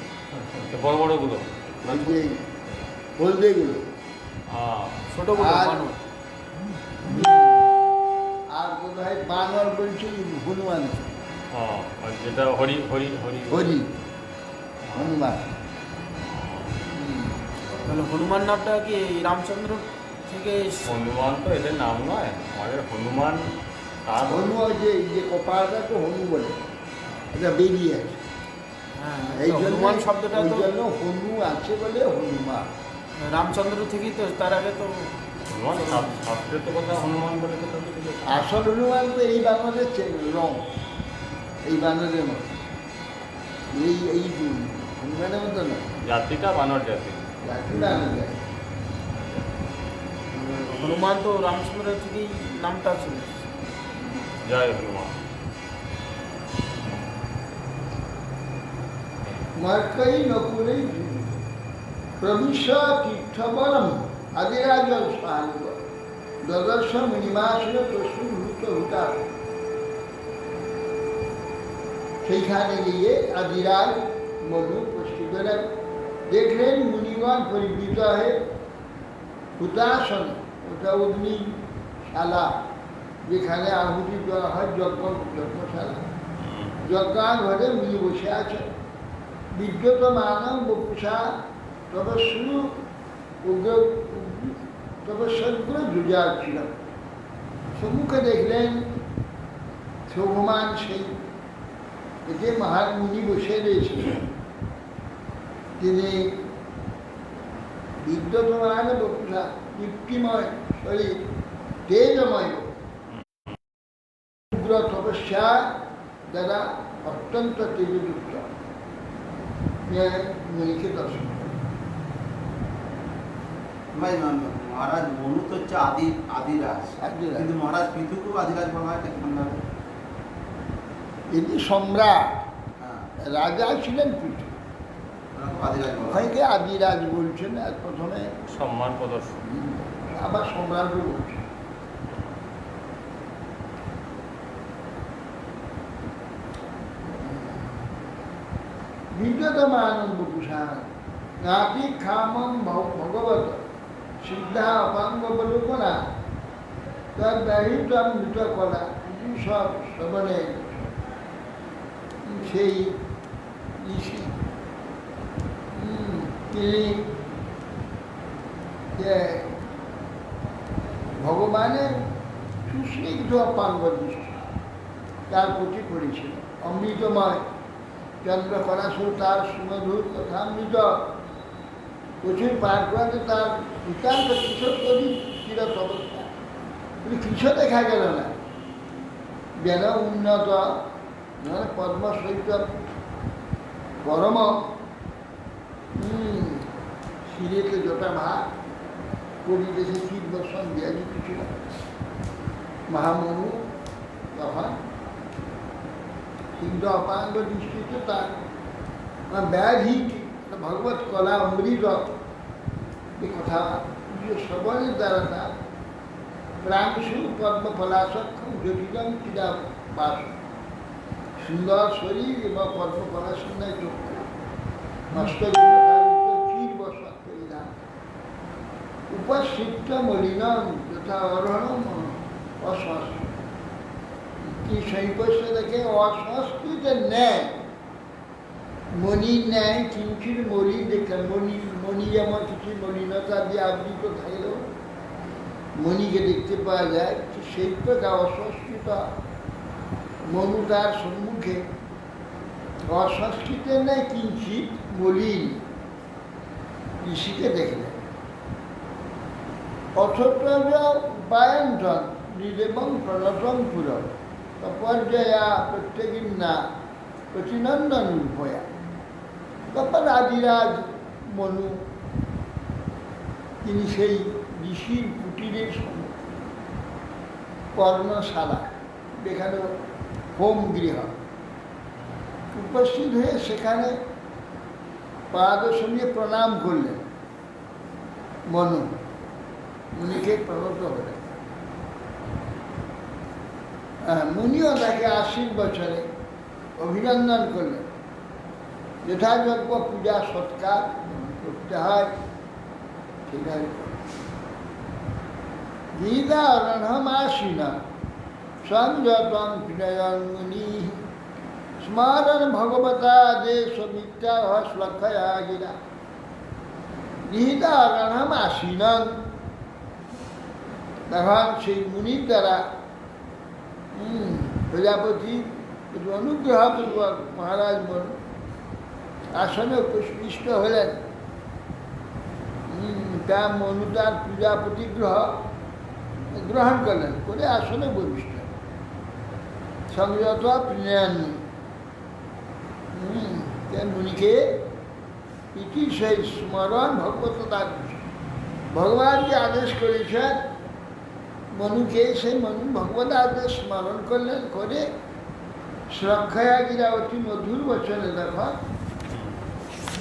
এই বড় বড়গুলো। এই যে হলদেগুলো। হ্যাঁ। ছোটগুলো আর- বানর। আর বোধ হয় বানর বলছে হনুমান, হ্যাঁ, আর যেটা হরি হরি হরি হরি হনুমান। তাহলে হনুমান নামটা কি রামচন্দ্র থেকে হনুমান তো এদের নাম নয়, আমাদের হনুমান তার হনু যে এই যে কপালটা তো হনু বলে, এটা বেরিয়ে আছে। হ্যাঁ, এই তো জন্য হনুমান শব্দটা ওই তো জন্য হনু আছে বলে হনুমান। রামচন্দ্র থেকেই তো, তার আগে তো হনুমান শাস্ত্রে তো কথা হনুমান বলে কথা বলেছে। আসল হনুমান তো এই বানরের রং, এই বানরের মতো, এই হনুমানের মতো না, জাতিটা বানর জাতি। জাতি বানর জাতি। হনুমান তো রামচন্দ্র থেকেই নামটা ছিল। জয় হনুমান। মর্কই নকুলেই প্রবিশ তীর্থবরম আদিরাজল স্বানুগ দদর্শ মুনিমাসন প্রসূত হুতা। সেইখানে গিয়ে আদিরাজ মনু উপস্থিত হলেন, দেখলেন মুনিগণ পরিবৃত হয়ে হুতাসন, ওটা অগ্নিশালা, যেখানে আহুতি দেওয়া হয়, যজ্ঞশালা, যজ্ঞাঘরে মুনি বসে আছেন। বিদ্যত মানব বপুষা তপস্বী তপস্বরগুলো জুড়ে ছিল। সম্মুখে দেখলেন শোভমান সেই যে মহান মুনি বসে রয়েছিলেন, তিনি বিদ্যত মানব বপুষা, দীপ্তিময় শরীর, তেজময়, উগ্র তপস্যা দ্বারা অত্যন্ত তেজযুক্ত মুনিকে দর্শন করে। মহারাজ মনু তো হচ্ছে আদিরাজ, আদিরাজ। কিন্তু মহারাজ পিতুকেও আদিরাজ বলা হয় কেমন ভাবে? ইনি সম্রাট, হ্যাঁ, রাজা ছিলেন পিঠে, ওনাকেও আদিরাজ বলা হয়। ওখানে আদিরাজ বলছেন, আর প্রথমে সম্মান প্রদর্শন। আবার সম্রাটও বলছেন। বিদ্যতমানন্দ কুষাণ নাতি খামম ভগবত সিদ্ধা অপাঙ্গ বলুকনা তার ব্যহিত মৃত কলা, সব শ্রবণে সেই ঋষি তিনি যে ভগবানের সুস্নিগ্ধ অপাঙ্গ দৃষ্টি তার প্রতি পড়েছিল। অমৃতময় চন্দ্রকলাসু তার সুমধুর কথামৃত প্রচুর পাঠ করাতে তার নিতান্ত কিশোর কবি চিরত অবস্থা, কিন্তু কিশোর দেখা গেল না, যেন উন্নত মানে পদ্ম সহিত পরম শিরেতে জটা ভাগ কবি দেশে শীত বর্ষণ দেয়া কিছু ছিল। মহামনু তখন সিদ্ধ অপাঙ্গ দৃষ্টিতে তার ব্যাধি ভগবত কলা অমৃত এ কথা শ্রবণের দ্বারা তার প্রাণসু পদ্মফলাসক্ষম জটিলম ক্রীড়া বাস সুন্দর শরীর এবং পদ্মফলাসন্ধ্যায় চক্ষু নষ্ট ক্ষীর বসত পরিধান উপস্থিত মলিনম যথা অরহণম অসংস্কৃত কি শৈপস্য দেখে অসংস্কৃতের ন্যায় মণির ন্যায় কিঞ্চিত মলি দেখে মণি যেমন কিছু মলিনতা দিয়ে আবৃত থাকলেও মণিকে দেখতে পাওয়া যায় সেই প্রকার অসংস্কৃত মনু তার সম্মুখে অসংস্কৃতের ন্যায় কিঞ্চিত মলিন ঋষিকে দেখলেন। অথচ উপায়ন্তন নিদেবং প্রণতং পুরম তপর্যয়া প্রত্যেকিম না প্রতিনন্দন উভয়া। তখন আদিরাজ মনু তিনি সেই ঋষির কুটিরের কর্মশালা যেখানে হোম গৃহ উপস্থিত হয়ে সেখানে পাদশমীয়ে প্রণাম করলেন। মনু মুনিকে প্রণত হলেন। মুনিও তাকে আশীর্বচনে অভিনন্দন করলেন। যথাযোগ্য পূজা সৎকার করতে হয় সেটাই গীতা রণমাসীনা সংযতং বিনয়ন মুনি স্মরণ ভগবতা দেশ মিথ্যা শ্লক্ষয়া গিরা গীতা রণমাসীনং। তখন সেই মুনির দ্বারা প্রজাপতি অনুগ্রহপূর্বক মহারাজ মনু আসনে উপবিষ্ট হলেন। তা মনু তার প্রজাপতি গ্রহণ করলেন, করে আসনে বরিষ্ঠ সংযত প্রিয়ান মুনিকে ইতি সেই স্মরণ ভগবততা ভগবান যে আদেশ করেছেন মনুকে, সেই মনু ভগবত আদেশ স্মরণ করলেন, করে শ্রক্ষয়া গিরা অতি মধুর বচনে দেখুন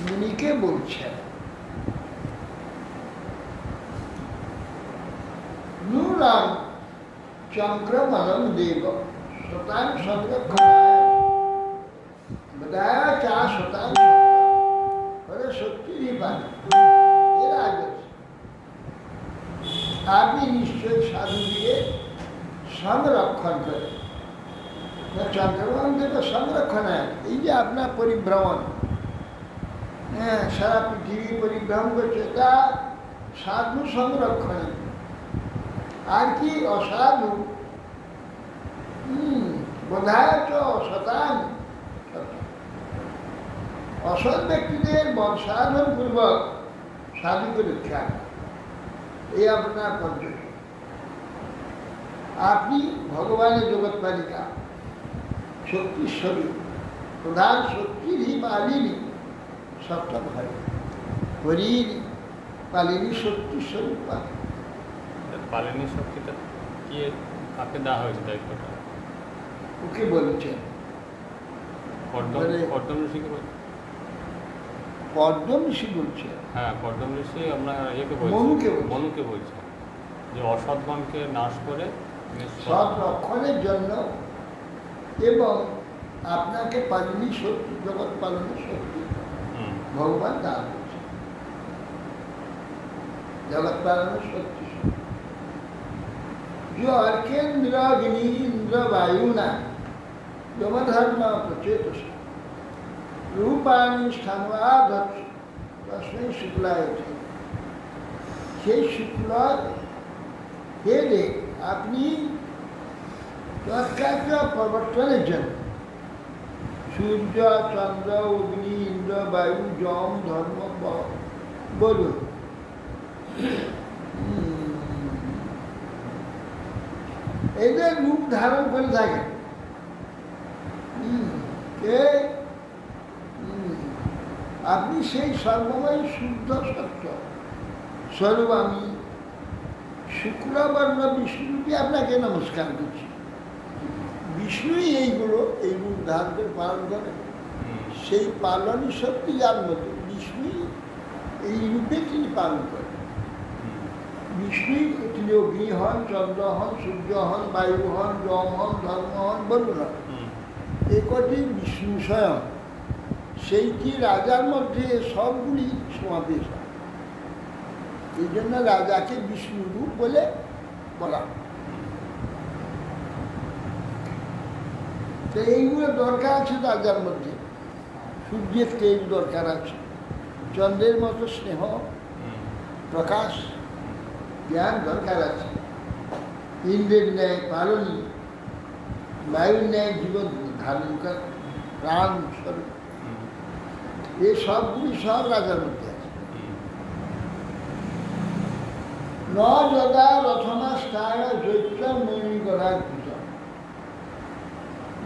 মুনিকে বলছেন নূরাং চক্রমলম দেব শতাং সংরক্ষণায় বদায়া চা শতাং সত্যি পান। এর আগে আপনি নিশ্চয়ই সাধু দিয়ে সংরক্ষণ করেন। চন্দ্রগ্রহণ থেকে সংরক্ষণায় এই যে আপনার পরিভ্রমণ, সারা পৃথিবী পরিভ্রমণ করছে, তা সাধু সংরক্ষণে। আর কি অসাধু বোধায় অসতান অসৎ ব্যক্তিদের বংশাধন পূর্বক সাধুকে রক্ষা, এই আপনার পদ্ধতি। আপনি ভগবানের জগৎ পালিকা শক্তির স্বরূপ, প্রধান শক্তিরই পালিনী সপ্তম হয় হরির পালিনী শক্তির স্বরূপ পালি। পালিনী শক্তিটা কি কাকে দেওয়া হয়েছে দায়িত্বটা? ওকে বলেছেন কর্দম ঋষিকে। কর্দম ঋষি বলছে, হ্যাঁ কর্দম ঋষি আপনার ইয়েকে মনুকে বলছে যে অসৎগণকে নাশ করে সৎ রক্ষণের জন্য এবং আপনাকে পালিনী শক্তি, জগৎ পালনের শক্তি ভগবান দান করছে। জগৎ পালনের শক্তি अर्केन्द्र अग्नि इंद्र वायुना यमधर्म प्रचेतस रूपाणी स्थानवाधत्स तस्मै शुक्लायते। সেই শুক্ল হেলে আপনি তৎকার্য প্রবর্তনের জন্য সূর্য চন্দ্র অগ্নি ইন্দ্র বায়ু যম ধর্ম বলুন এদের রূপ ধারণ করে থাকে। আপনি সেই সর্বময় শুদ্ধ সত্য স্বরূপ। আমি শুক্রবর্ণ বিষ্ণুকে আপনাকে নমস্কার করছি। বিষ্ণুই এইগুলো এই রূপ ধারণ করে পালন করে। সেই পালনই সত্যি যার মতো বিষ্ণুই এই রূপে তিনি পালন করেন। বিষ্ণুই তিনি অগ্নি হন, চন্দ্র হন, সূর্য হন, বায়ু হন, যম হন, ধর্ম হন, বলুন না, এ কটি বিষ্ণু স্বয়ং। সেইটি রাজার মধ্যে সবগুলি সমাবেশ হয়। এই জন্য রাজাকে বিষ্ণু রূপ বলে বলা। তো এইগুলো দরকার আছে রাজার মধ্যে। সূর্যের তেজ দরকার আছে, চন্দ্রের মতো স্নেহ, প্রকাশ, জ্ঞান দরকার আছে। ইন্দ্রের ন্যায় পালনী, বায়ুর ন্যায় জীবন ধারণ করা, প্রাণ স্বরূপ, এই সবগুলি সব রাজার মধ্যে আছে। ন যদা রথনা স্থায় চৈত্র মণি গড়ার পূজা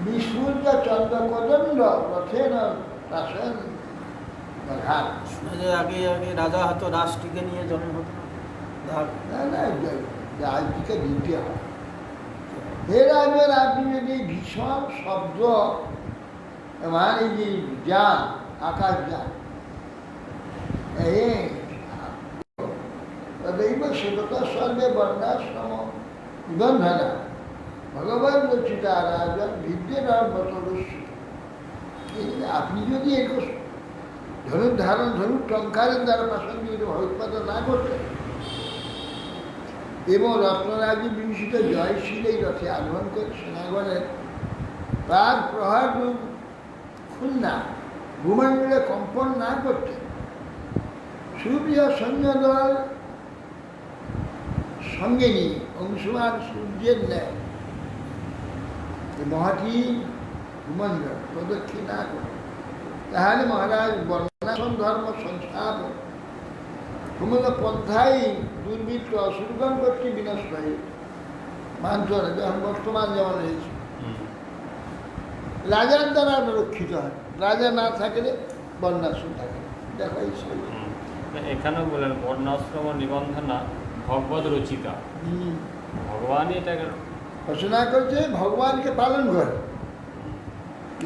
বিষ্ণুর্য চন্দ্র কদণ্ড রথেন রাসেন ঘাট। আগে আগে রাজা হয়তো রাষ্ট্রকে নিয়ে জন্ম হতো না, না রাজকে দিতে হয়। হে রাজের আপনি যদি ভীষণ শব্দ মানে যে যান, আকাশ যান, তদৈব সেবতা সর্বে বর্ণাশ্রম নিবন্ধনা ভগবান রচিতা রাজন বিদ্যের মতরস্য। আপনি যদি এগুলো ধনুর ধারণ, ধনুর টঙ্কারের দ্বারা প্রাসঙ্গিক যদি ভগবৎপাদন না করতেন এবং রত্নরাজি বিভূষিত জয়শীল এই রথে আরোহণ করে সেনাগণের তার প্রহার খুলনা ভূমণ্ডলে কম্পন না করতেন, সূর্য সৈন্যদল সঙ্গে নিয়ে অংশমান সূর্যের ন্যায় মহাটি ভূমণ্ডল প্রদক্ষিণ না করে, তাহলে মহারাজ বর্ণাশ্রম ধর্ম সংস্থাপন সমুদ্র পন্থাই দুর্বৃত্ত অসুরগণ কর্তৃক বিনষ্ট হয়ে মানত না, যখন বর্তমান যেমন হয়েছে। রাজার দ্বারা রক্ষিত হয়, রাজা না থাকলে বর্ণাশ্রম থাকে। দেখো এখানেও বলেন বর্ণাশ্রম নিবন্ধনা ভগবত রচিতা, ভগবানই এটাকে রচনা করছে, ভগবানকে পালন করে,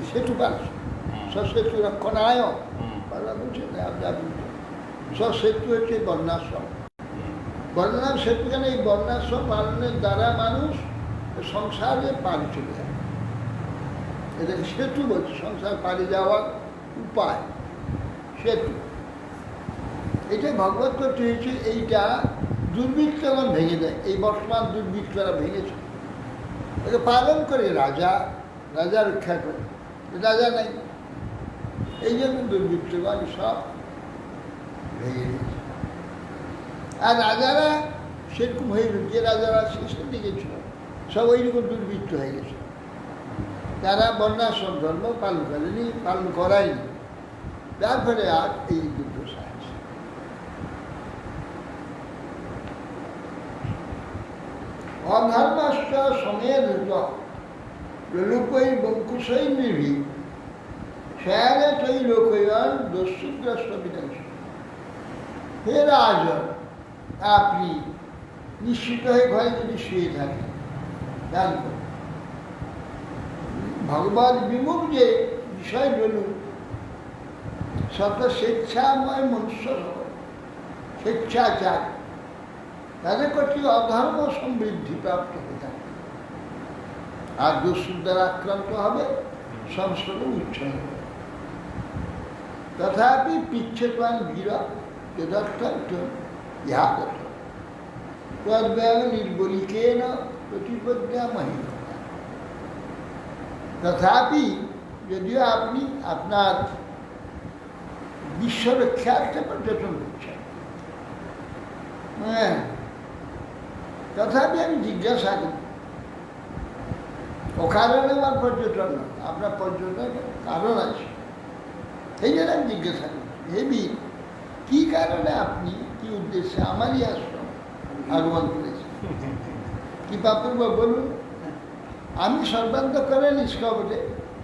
সেতু পালছে সসেতু রক্ষণায় পালন বলছে না। সসেতু হচ্ছে বর্ণাশ্রম। বর্ণাশ্রম সেতু কেন? এই বর্ণাশ্রম পালনের দ্বারা মানুষ সংসারে পাড়ি চলে যায়, এটাকে সেতু বলছে। সংসার পাড়ি যাওয়ার উপায় সেতু। এটাই ভগবত করতে হয়েছে। এইটা দুর্বৃত্তগণ ভেঙে দেয়, এই বর্তমান দুর্বৃত্তরা ভেঙেছে, একে পালন করে রাজা, রাজা রক্ষা করে, রাজা নাই, এই জন্য দুর্বৃত্তগণ সব ভেঙে দিয়েছে। আর রাজারা সেরকম হয়ে গেল, যে রাজারা শেষের দিকে ছিল সব ওইরকম দুর্বৃত্ত হয়ে গেছে। তারা বর্ণাশ্রম ধর্ম পালন করেনি, পালন করায়নি, তার ফলে আর এই দুর্দশা আছে। অধর্মাশ্চ সমেত লোকই বঙ্কুশই নির্ভী শয়ানে তৈ লোকয়ন দস্যুগ্রস্ত বিনাশ। হে রাজন, আপনি নিশ্চিত হয়ে ঘরে যদি শুয়ে থাকেন, ধ্যান করুন, ভগবান বিমুখ যে বিষয় বলুন, সব স্বেচ্ছাময় মনুষ্য, স্বেচ্ছাচার, তাদের কর্তৃক অধর্ম সমৃদ্ধি প্রাপ্ত হয়ে থাকে। আর দস্যুর দ্বারা আক্রান্ত হবে, সংস্রব উচ্ছন্ন হবে। তথাপি পিচ্ছেতান বীর যদর্থ ইহা কথা তদ্ব্যয় নির্বলিকেন প্রতিপদ্যা মহিলা। তথাপি যদিও আপনি আপনার বিশ্বরক্ষার্থে পর্যটন করছেন, হ্যাঁ, তথাপি আমি জিজ্ঞাসা করি, অকারণে আমার পর্যটন না, আপনার পর্যটনের কারণ আছে, এই জন্য আমি জিজ্ঞাসা করি, হে বীর, কী কারণে আপনি, কি উদ্দেশ্যে আমারই আশ্রম আগমন করেছেন? কি পাপূর্ব বলুন, আমি সর্বান্তকরণে নিষ্কপটে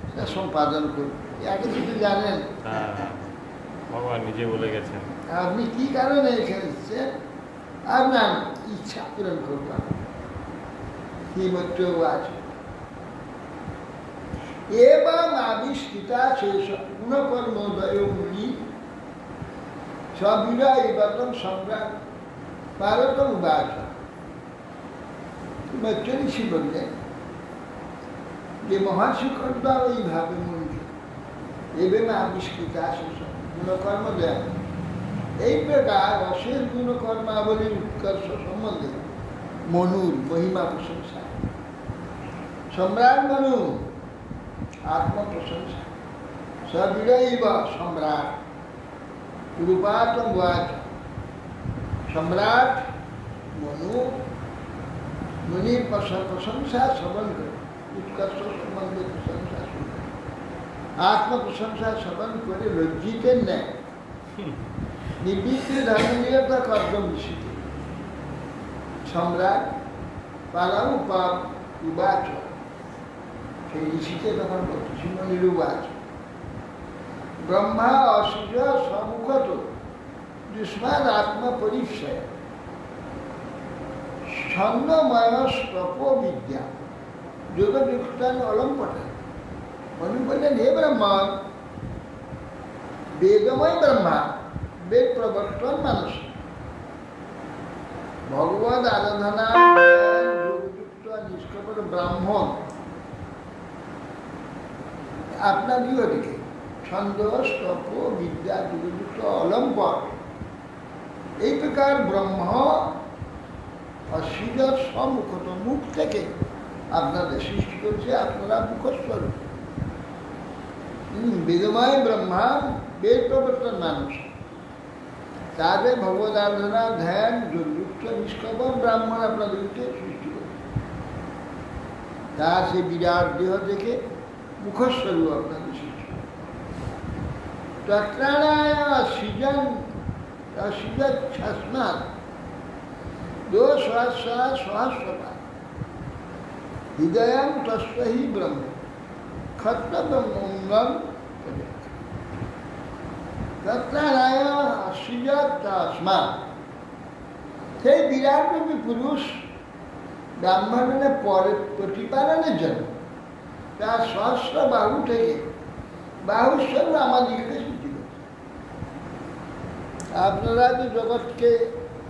সেটা সম্পাদন করি। আগে যদি জানেন, ভগবান নিজে বলে গেছেন আপনি কি কারণে এখানে এসেছেন, আপনার इच्छा पूरण करता श्रीमत्वाच एवं आविष्कृता शेष गुणकर्मोदय मुनि सविराइवतम सम्राट पारतम उवाच ऋषि বললেন যে মহর্ষি কর্তা এইভাবে মনকে এবং আবিষ্কৃতা শেষ গুণকর্ম দেয় এই প্রকার অশেষ গুণকর্মাবলীর উৎকর্ষ সম্বন্ধে মনুর মহিমা প্রশংসা সম্রাট মনু আত্মপ্রশংসা সবিরৈব সম্রাট রূপাতম ওয়াচ সম্রাট মনু মুনির প্রশংসা শ্রবণ করে উৎকর্ষ সম্বন্ধে প্রশংসা শুনে আত্মপ্রশংসা শ্রবণ করে লজ্জিতের নেয় নিবৃত্তি ধর্মীয়তা কর্তব্য ঋষিকে সম্রাট পালাম পাপ উবাচ সেই ঋষিকে তখন বলছে নিরুবাচ ব্রহ্মা অসুজ সম্মুখত যুষ্মাদ আত্মপরিচয় ছন্দময় স্তপ বিদ্যা যোগযুক্তান অলম্পটা মনু বললেন হে ব্রহ্মণ বেদময় ব্রহ্মা বেদ প্রবর্তন মানুষ ভগবত আরাধনা যোগযুক্ত নিষ্কপট ব্রাহ্মণ আপনার গৃহটিকে ছন্দ স্তপ বিদ্যা যোগযুক্ত অলম্পট এই প্রকার ব্রহ্ম অসুজর সম্মুখত মুখ থেকে আপনাদের সৃষ্টি করছে আপনারা মুখস্বরূপ বেদময় ব্রহ্মা বেদ প্রবর্তন মানুষ তাদের ভগবত আরাধনা ধ্যান যোগযুক্ত নিষ্কপট ব্রাহ্মণ আপনাদেরকে সৃষ্টি করছে তা সে বিরাট দেহ থেকে মুখস্বরূপ আপনাদের সৃষ্টি করে তত্রাণায় সৃজন সৃজচ্ছাস্মাৎ দো সহস্রপা হৃদয়ং তস্মহি ব্রহ্ম ক্ষত্রব্রহ্মঙ্গম তত্রাণায় সৃজচ্ছাস্মাৎ সেই বিরাটরূপী পুরুষ ব্রাহ্মণের প্রতিপালনের জন্য তার সহস্র বাহু থেকে বাহুস্বরূপ আমাদেরকে সৃষ্টি করছে আপনারা যে জগৎকে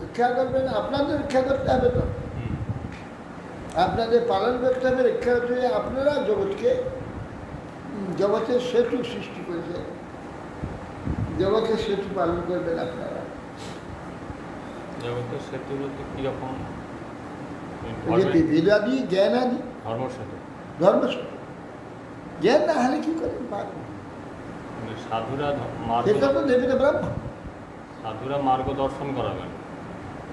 রক্ষা করবেন আপনাদের রক্ষা করতে হবে তো আপনাদের পালন করতে হবে রক্ষা করতে হবে আপনারা জগতের সেতু সৃষ্টি করেছে জগতের সেতু পালন করবেন আপনারা জগতের সেতু বলতে কীরকম বেদাদি জ্ঞান আদি ধর্মসেতু জ্ঞান না হলে কি করে পারবেন সাধুরা সেটা তো দেবে না ব্রাহ্মণ সাধুরা মার্গদর্শন করাবেন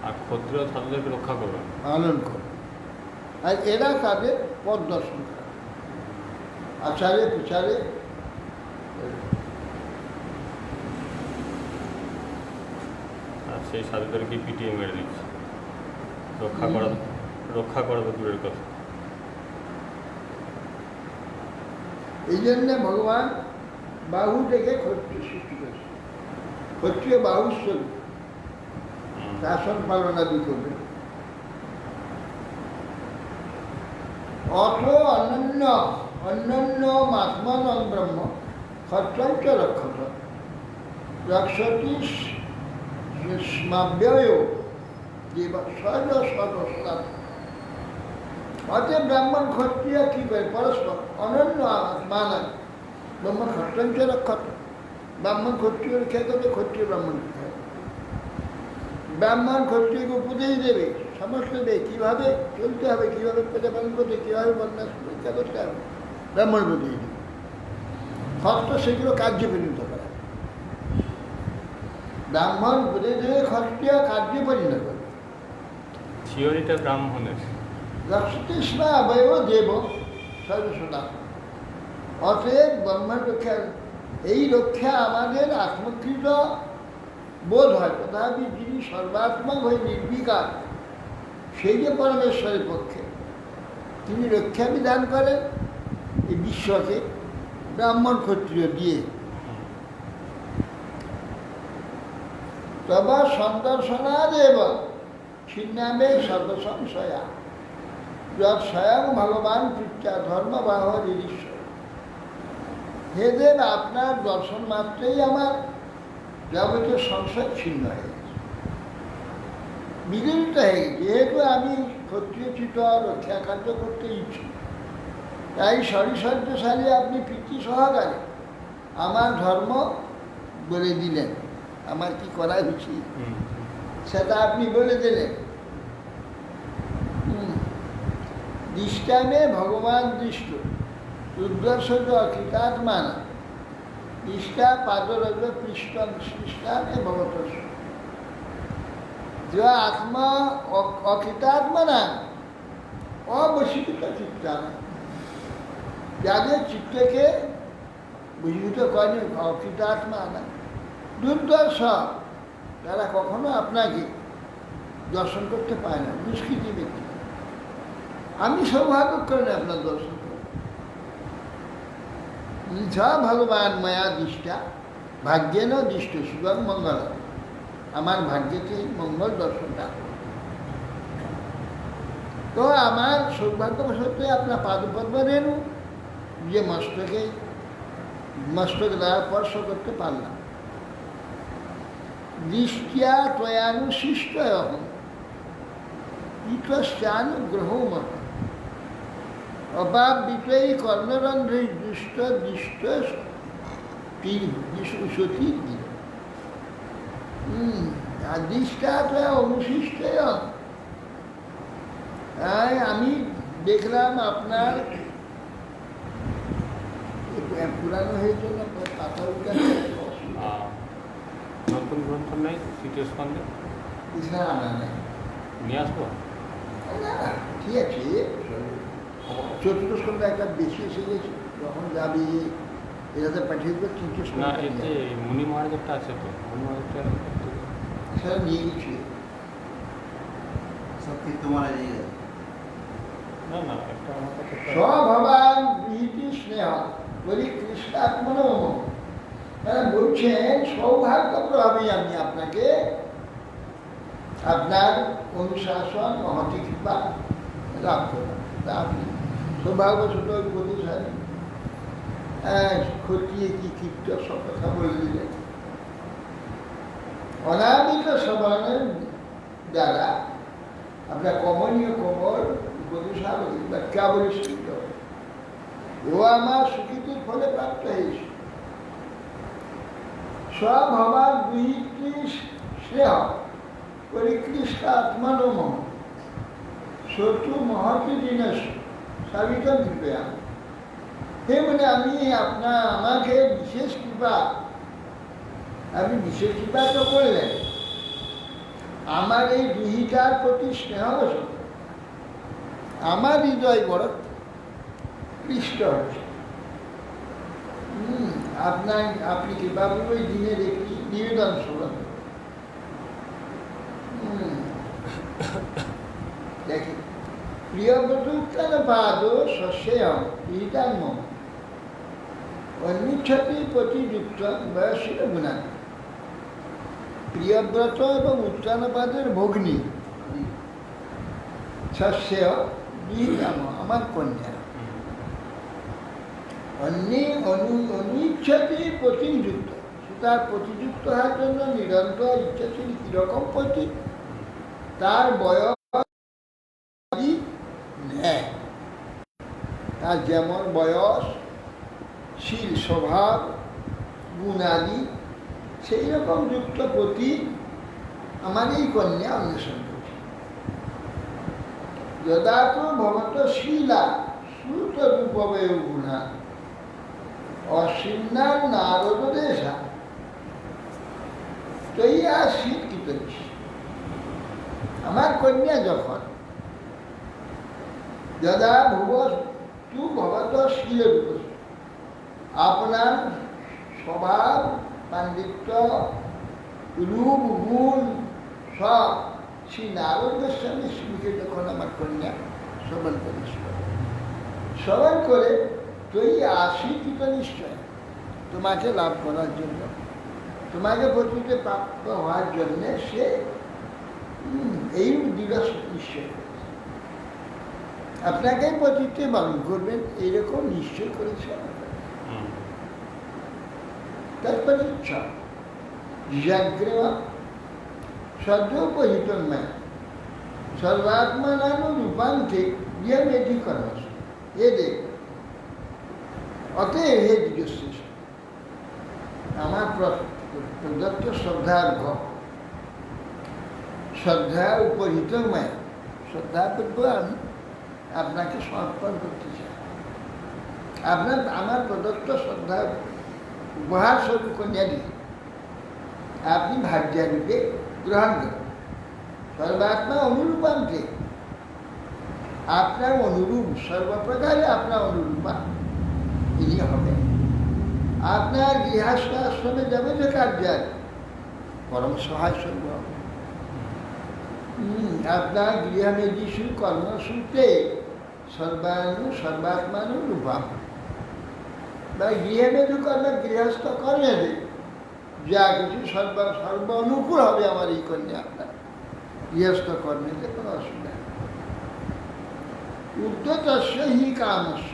আর ক্ষত্রিয় সাধুদেরকে রক্ষা করবেন পালন করে আর এরা তাদের পথ দর্শন করে আচারে প্রচারে আর সেই সাধুদেরকে পিটিয়ে মেরে দিচ্ছে রক্ষা করা তো দূরের কথা। এই জন্যে ভগবান বাহু থেকে ক্ষত্রিয় সৃষ্টি করেছে ক্ষত্রিয় বাহুস্বরূপ শাসন পালনাদি করবে অথ অন্যান্য মাত্মন ব্রহ্ম ক্ষত্রঞ্চ রক্ষত রক্ষতি স্মাব্যয় জীব সহজ সদস্যাৎ অতএব ব্রাহ্মণ ক্ষত্রিয় কি করে পরস্পর অনন্য মানায় ব্রহ্ম ক্ষত্রঞ্চ রক্ষত ব্রাহ্মণ ক্ষত্রিয় রক্ষা করবে ক্ষত্রিয় ব্রাহ্মণ রক্ষা করবে ব্রাহ্মণ ক্ষত্রিয়কে উপদেশ দেবে সমস্ত দেবে কীভাবে চলতে হবে কীভাবে প্রতিপালন করতে কীভাবে বন্যা রক্ষা করতে হবে ব্রাহ্মণ উপদেশ দেবে ক্ষত্র সেগুলো কার্যে পরিণত করা ব্রাহ্মণ উপদেশ দেবে ক্ষত্রিয় কার্যে পরিণত করবে থিওরিটা ব্রাহ্মণের রক্ষতৃষ্ণা অবয়ব দেব সর্বসদা অতএব ব্রহ্মার রক্ষা এই রক্ষা আমাদের আত্মকৃত বোধ হয় তথাপি যিনি সর্বাত্মক হয়ে নির্বিকার সেই যে পরমেশ্বরের পক্ষে তিনি রক্ষা বিধান করেন এই বিশ্বকে ব্রাহ্মণ ক্ষত্রিয় দিয়ে তবা সন্দর্শনাদ এবং ছিন্নামে সর্বসংশয়া যৎ স্বয়ং ভগবান পৃথ্যা ধর্মবাহ নিরীশ্বর। হে দেব, আপনার দর্শন মাত্রেই আমার যাবতীয় সংশয় ছিন্ন হয়ে গেছে, বিদরিত হয়ে গেছে। যেহেতু আমি ক্ষত্রিয়চিত রক্ষা কার্য করতে ইচ্ছুক, তাই সরিসর্যশালী আপনি প্রীতি সহকারে আমার ধর্ম বলে দিলেন, আমার কি করা উচিত সেটা আপনি বলে দিলেন। দৃষ্টামে ভগবান দৃষ্ট দুর্দর্শজ অকৃতাত্মান দৃষ্টা পাদরজ পৃষ্ঠম সৃষ্টামে ভগতস্য। যে আত্মা অকৃতাত্মনা অবশীভূত চিত্তান, যাদের চিত্তকে বশীভূত করেন অকৃতাত্মা না, দুর্দর্শ, তারা কখনো আপনাকে দর্শন করতে পারে না, দুষ্কৃতি ব্যক্তি। আমি সৌভাগ্য করেন আপনার দর্শন করি। ছ ভগবান মায়া দৃষ্টা ভাগ্যেন দৃষ্ট শিবং মঙ্গল, আমার ভাগ্যেতে মঙ্গল দর্শনটা। তো আমার সৌভাগ্যবশত আপনার পাদপদ্ম রেণু যে মস্তক দ্বারা স্পর্শ করতে পারলাম। দৃষ্টিয়া ত্বয়ানুশিষ্ট ইতশ্চানুগ্রহ মত অভাব বিতয়ী কর্ণরন্ধ্রে দুষ্ট দৃষ্ট সতীর দিল। আর দৃষ্টা ত্বয়া অনুশিষ্ট। আমি দেখলাম আপনার পুরানো হয়েছে না কথা নতুন গ্রন্থ নেই তৃতীয় স্কন্ধে, আনা নেই, নিয়ে আসবো। না ঠিক আছে, চতুর্থ স্কন্ধে একটা বেশি এসে গেছে, যখন যাবি এটাতে পাঠিয়ে দেবে। তৃতীয় না, স্কন্ধে এতে মুনি মহারাজেরটা আছে তো, মুনি মহারাজটা সেটা নিয়ে গেছি। সত্যি তোমার নিয়ে গেছে। না না, একটা আমার কাছে স্বভবান গৃহীতি স্নেহ বলি কৃষ্ণাত্মন। তারা বলছেন সৌভাগ্যপ্রভাবে আমি আপনাকে আপনার অনুশাসন মহতি কৃপা লাভ করলাম। তা আপনি সৌভাগ্যবশত প্রতিশালী খতিয়ে কি কীর্ত সব কথা বলে দিলেন। অনামিত সবরণের দ্বারা আপনার কমনীয় কোমর উপদেশাবলী বা কেবলই সিদ্ধ, ও আমার সুকৃতির ফলে প্রাপ্ত হয়েছে। স্বভাবার দুইটি শ্রেয় পরিকৃষ্ট আত্মানম শত্রু মহতি জিনিস সাবিতম কৃপয়া। হে মানে আমি আমাকে বিশেষ কৃপা, আপনি বিশেষ কৃপা তো করলেন, আমার এই দুহিতার প্রতি স্নেহবশত আমার হৃদয় বড় কৃষ্ট হচ্ছে। আপনি কৃপাপুর ওই দিনের একটি নিবেদন শোনেন। দেখি প্রিয়ব্রত পাদ শস্যম হৃদান্ম অন্বিচ্ছতি প্রতিযুক্ত বয়সীর গুণা। প্রিয়ব্রত এবং উত্তানপাদের ভগ্নী শস্য হৃদাম আমার কন্যা, অনিচ্ছাতি প্রতিযুক্ত, তার প্রতিযুক্ত হওয়ার জন্য নিরন্তর ইচ্ছাশীল কিরকম প্রতি, তার বয়স নেয়, তার যেমন বয়স, শীল, স্বভাব, গুণাদি সেই রকম যুক্ত প্রতি আমার এই কন্যা অন্বেষণ করছে। যদা তো ভগত শীলা শ্রুত রূপবে গুণা অসীন্নার নারদ দেশা তৈয়া শিক্ষিত। আমার কন্যা যখন যদা ভুব তু ভগত শীল রূপ, আপনার স্বভাব, পাণ্ডিত্য, রূপ, গুণ সব শ্রী নারদ গোস্বামী শ্রীকে যখন আমার কন্যা শ্রবণ করে তুই আশীর্ষিত নিশ্চয় তোমাকে লাভ করার জন্য, তোমাকে প্রতিতে প্রাপ্ত হওয়ার জন্যে সে এই দিবস নিশ্চয় করেছে। আপনাকে পতিতে বারণ করবেন এইরকম নিশ্চয় করেছে। তারপরে ইচ্ছা জাগ্রেমা সদ্যোপহিতন্ময় সর্বাত্মানানো রূপান্তে ইয়মেধি কর্মস এ দেখ অতএব হে দিগশ্রেষ্ঠ আমার প্রদত্ত শ্রদ্ধার্ঘ শ্রদ্ধা উপহিতন্ময় শ্রদ্ধাপূর্ব আমি আপনাকে সমর্পণ করতে চাই। আমার প্রদত্ত শ্রদ্ধা উপহার স্বরূপ কন্যা দিয়ে আপনি ভাগ্যারূপে গ্রহণ করেন। সর্বাত্মা অনুরূপান্তে আপনার অনুরূপ সর্বপ্রকারে আপনার অনুরূপা ইনি হবেন। আপনার গৃহস্থ আশ্রমে যাবে যে কার্যার পরম সহায় স্বরূপ হবে। আপনার গৃহমেদিষু কর্মসূত্রে সর্বাত্মানু রূপম বা গৃহমেধু কর্মে গৃহস্থ কর্মে যা কিছু সর্ব অনুকূল হবে আমার এই কন্যা আপনার গৃহস্থ কর্মেতে কোনো অসুবিধা নেই। উদ্যতস্য হি কামস্য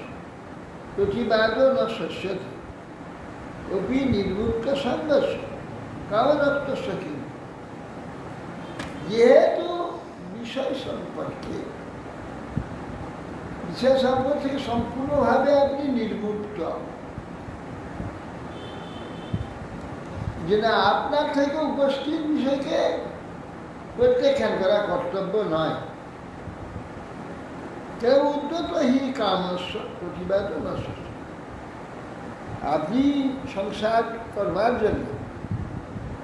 প্রতিবাদ ন শস্যতে অপি নির্মুক্ত সঙ্গস্য কামদত্তস্য কিম। যেহেতু বিষয় সম্পর্ক থেকে সম্পূর্ণভাবে আপনি নির্মুক্ত, যে না আপনার থেকে উপস্থিত বিষয়কে প্রত্যাখ্যান করা কর্তব্য নয়। কেউ উদ্যত হি কামস্য প্রতিবাদ ন শস্য। আপনি সংসার করবার জন্য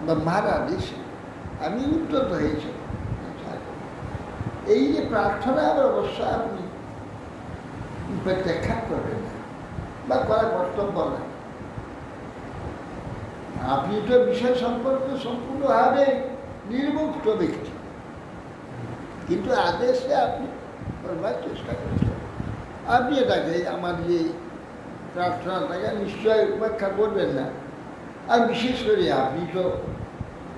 ব্রহ্মার আদেশে আমি উদ্যত হয়েছি। এই যে প্রার্থনার অবস্থা আপনি প্রত্যাখ্যান করবেন না বা করা কর্তব্য না। আপনি তো বিষয় সম্পর্কে সম্পূর্ণভাবে নির্মুক্ত ব্যক্তি, কিন্তু আদেশে আপনি করবার চেষ্টা করছেন। আপনি এটাকে আমার যে প্রার্থনাটাকে নিশ্চয় উপেক্ষা করবেন না। আর বিশেষ করে আপনি তো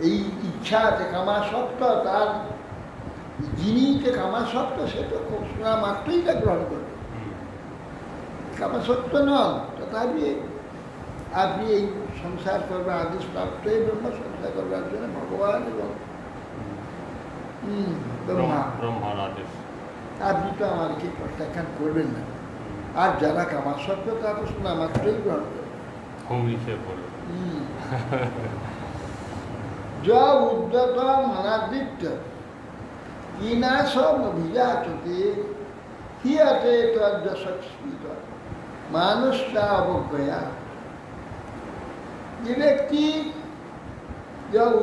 এই ইচ্ছা যে কামাসক্ত, তার যিনি যে কামাসক্ত সে তো খুব শোনা মাত্রই তা গ্রহণ করবে, কামাসক্ত নন। তথাপি আপনি এই সংসার করবার আদেশ প্রাপ্ত এই ব্রহ্ম সংসার করবার জন্য ভগবান এবং ব্রহ্মার আদেশ আপনি তো আমাকে প্রত্যাখ্যান করবেন না। আর যারা কামাসক্ত তারা তো শোনা মাত্রই গ্রহণ করবে। উদ্যত মনাদিত্য ইনা সব অভিজাততে হিয়াতে তদ্যস্মিত মানুষটা অবজ্ঞয়া। যে ব্যক্তি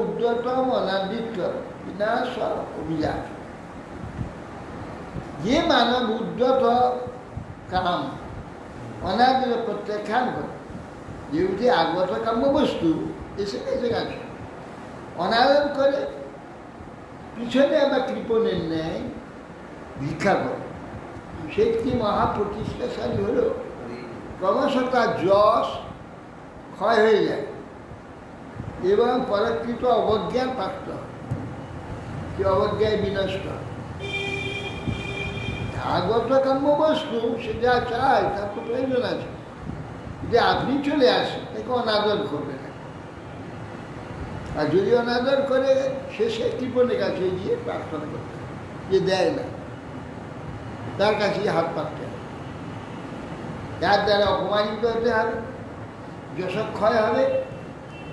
উদ্যত মনাদিত্য ইনা সব অভিজাত, যে মানব উদ্যত কাম অনাদিত প্রত্যাখ্যান করে, যেটি আগত কাম্য বস্তু এসে গেছে গেছে অনাদর করে, পিছনে আবার কৃপণের ন্যায় ভিক্ষা করে, সে কি মহাপ্রতিষ্ঠাশালী হলো ক্রমশ তার যশ ক্ষয় হয়ে যায় এবং পরাকৃত অবজ্ঞার প্রাপ্ত হয়, সে অবজ্ঞায় বিনষ্ট হয়। আগত কাম্য বস্তু সে যা চায় তার তো প্রয়োজন আছে, যে আপনি চলে আসেন তাকে অনাদর করবে না। আর যদি অনাদর করে শেষে কৃপণের কাছে গিয়ে প্রার্থনা করতে হবে, যে দেয় না তার কাছেই হাত পাততে হবে, তার দ্বারা অপমানিত হতে হবে, যশক্ষয় হবে,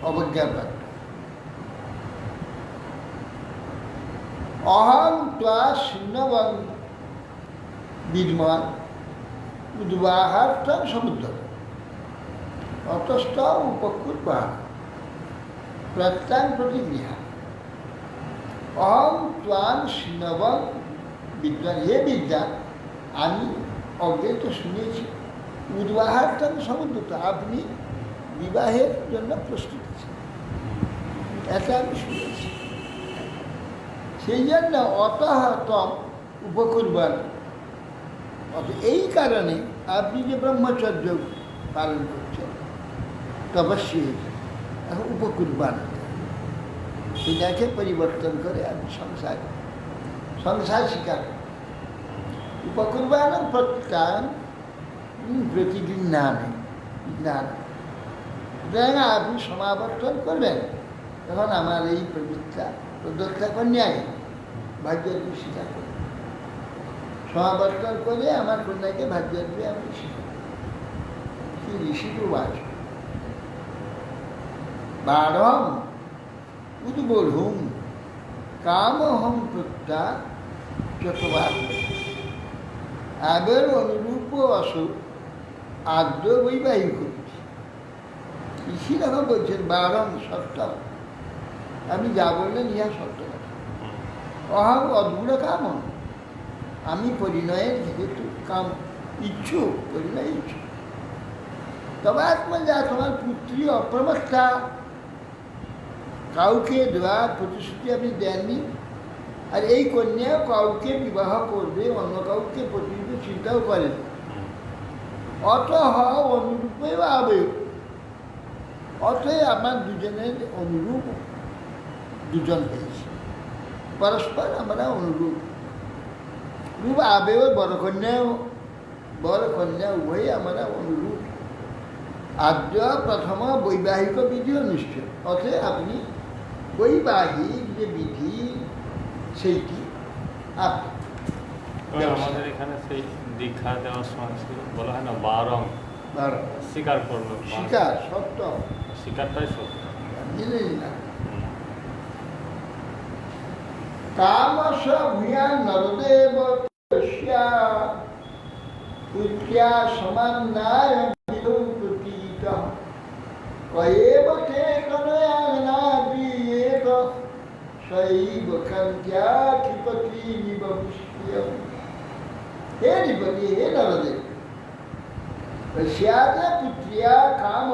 অবজ্ঞার প্রাপ্ত। অহং ত্বা শূন্যবং বিদ্যমান উদ্বাহার্থম সমুদ্র অতস্থ উপকুর্বা প্রত্যান প্রতিগৃহা। অহং ত্বান শূন্যবং বিদ্যান, হে বিদ্যা আমি অজ্ঞেত শুনেছি উদ্বাহার্থম সমুদ্র, আপনি বিবাহের জন্য প্রস্তুত আছেন, এটা আমি শুনেছি। সেই জন্য অতহতম উপকুর্বান, এই কারণে আপনি যে ব্রহ্মচর্য পালন করছেন তপস্বী হয়েছে, এখন উপকুর্বান সেটাকে পরিবর্তন করে আপনি সংসার সংসার স্বীকার করে। উপকুর্বাণম প্রত্যান প্রতিদিন না নেই না সুতরাং আপনি সমাবর্তন করবেন, তখন আমার এই প্রদত্তা কন্যায় ভাগ্যর্পী স্বীকার করবেন। সমাবর্তন করে আমার কন্যাকে ভাগ্যর্পী আপনি স্বীকার করবেন। কি ঋষি প্রবাস বারম উদ্বোধুম কামহম প্রত্যা যতবার আবের অনুরূপ অসুখ আদ্য বৈবাহিক ঋষি তখন বলছেন বারম সত্য, আপনি যা বললেন ইহা সত্য কথা। অহম অদ্ভুত কাম, আমি পরিণয়ের যেহেতু কাম ইচ্ছুক, পরিণয় ইচ্ছুক। তবে যা তোমার পুত্রী অপ্রবক্তা, কাউকে দেওয়ার প্রতিশ্রুতি আপনি দেননি, আর এই কন্যা কাউকে বিবাহ করবে, অন্য কাউকে প্রতিনিধি চিন্তাও করেন। অত অনুরূপে আবেগ, অতএব আমার দুজনের অনুরূপ দুজন হয়েছে, পরস্পর আমরা অনুরূপ। রূপ আবেগ বড় কন্যা উভয়ে আমরা অনুরূপ। আদ্য প্রথম বৈবাহিক বিধি অনুষ্ঠিত, অতএব আপনি বৈবাহিক যে বিধি সেইটি আপনি। আমাদের এখানে সেই দীক্ষা দেওয়ার সময় বলা হয় না বারং, স্বীকার করলো, স্বীকার সত্য, স্বীকারটাই সত্য। জানেন না কামস ভূয়ান নরদেব পুত্র্যা সমান্নায় প্রতীত কয়েব তে কনয়ানা বিয়েত শৈব কান্ত্যা ক্ষিপতি নিবমুষ্যম। হে নিপতি, হে নরদেব, পশ্যাত পুত্র্যা কাম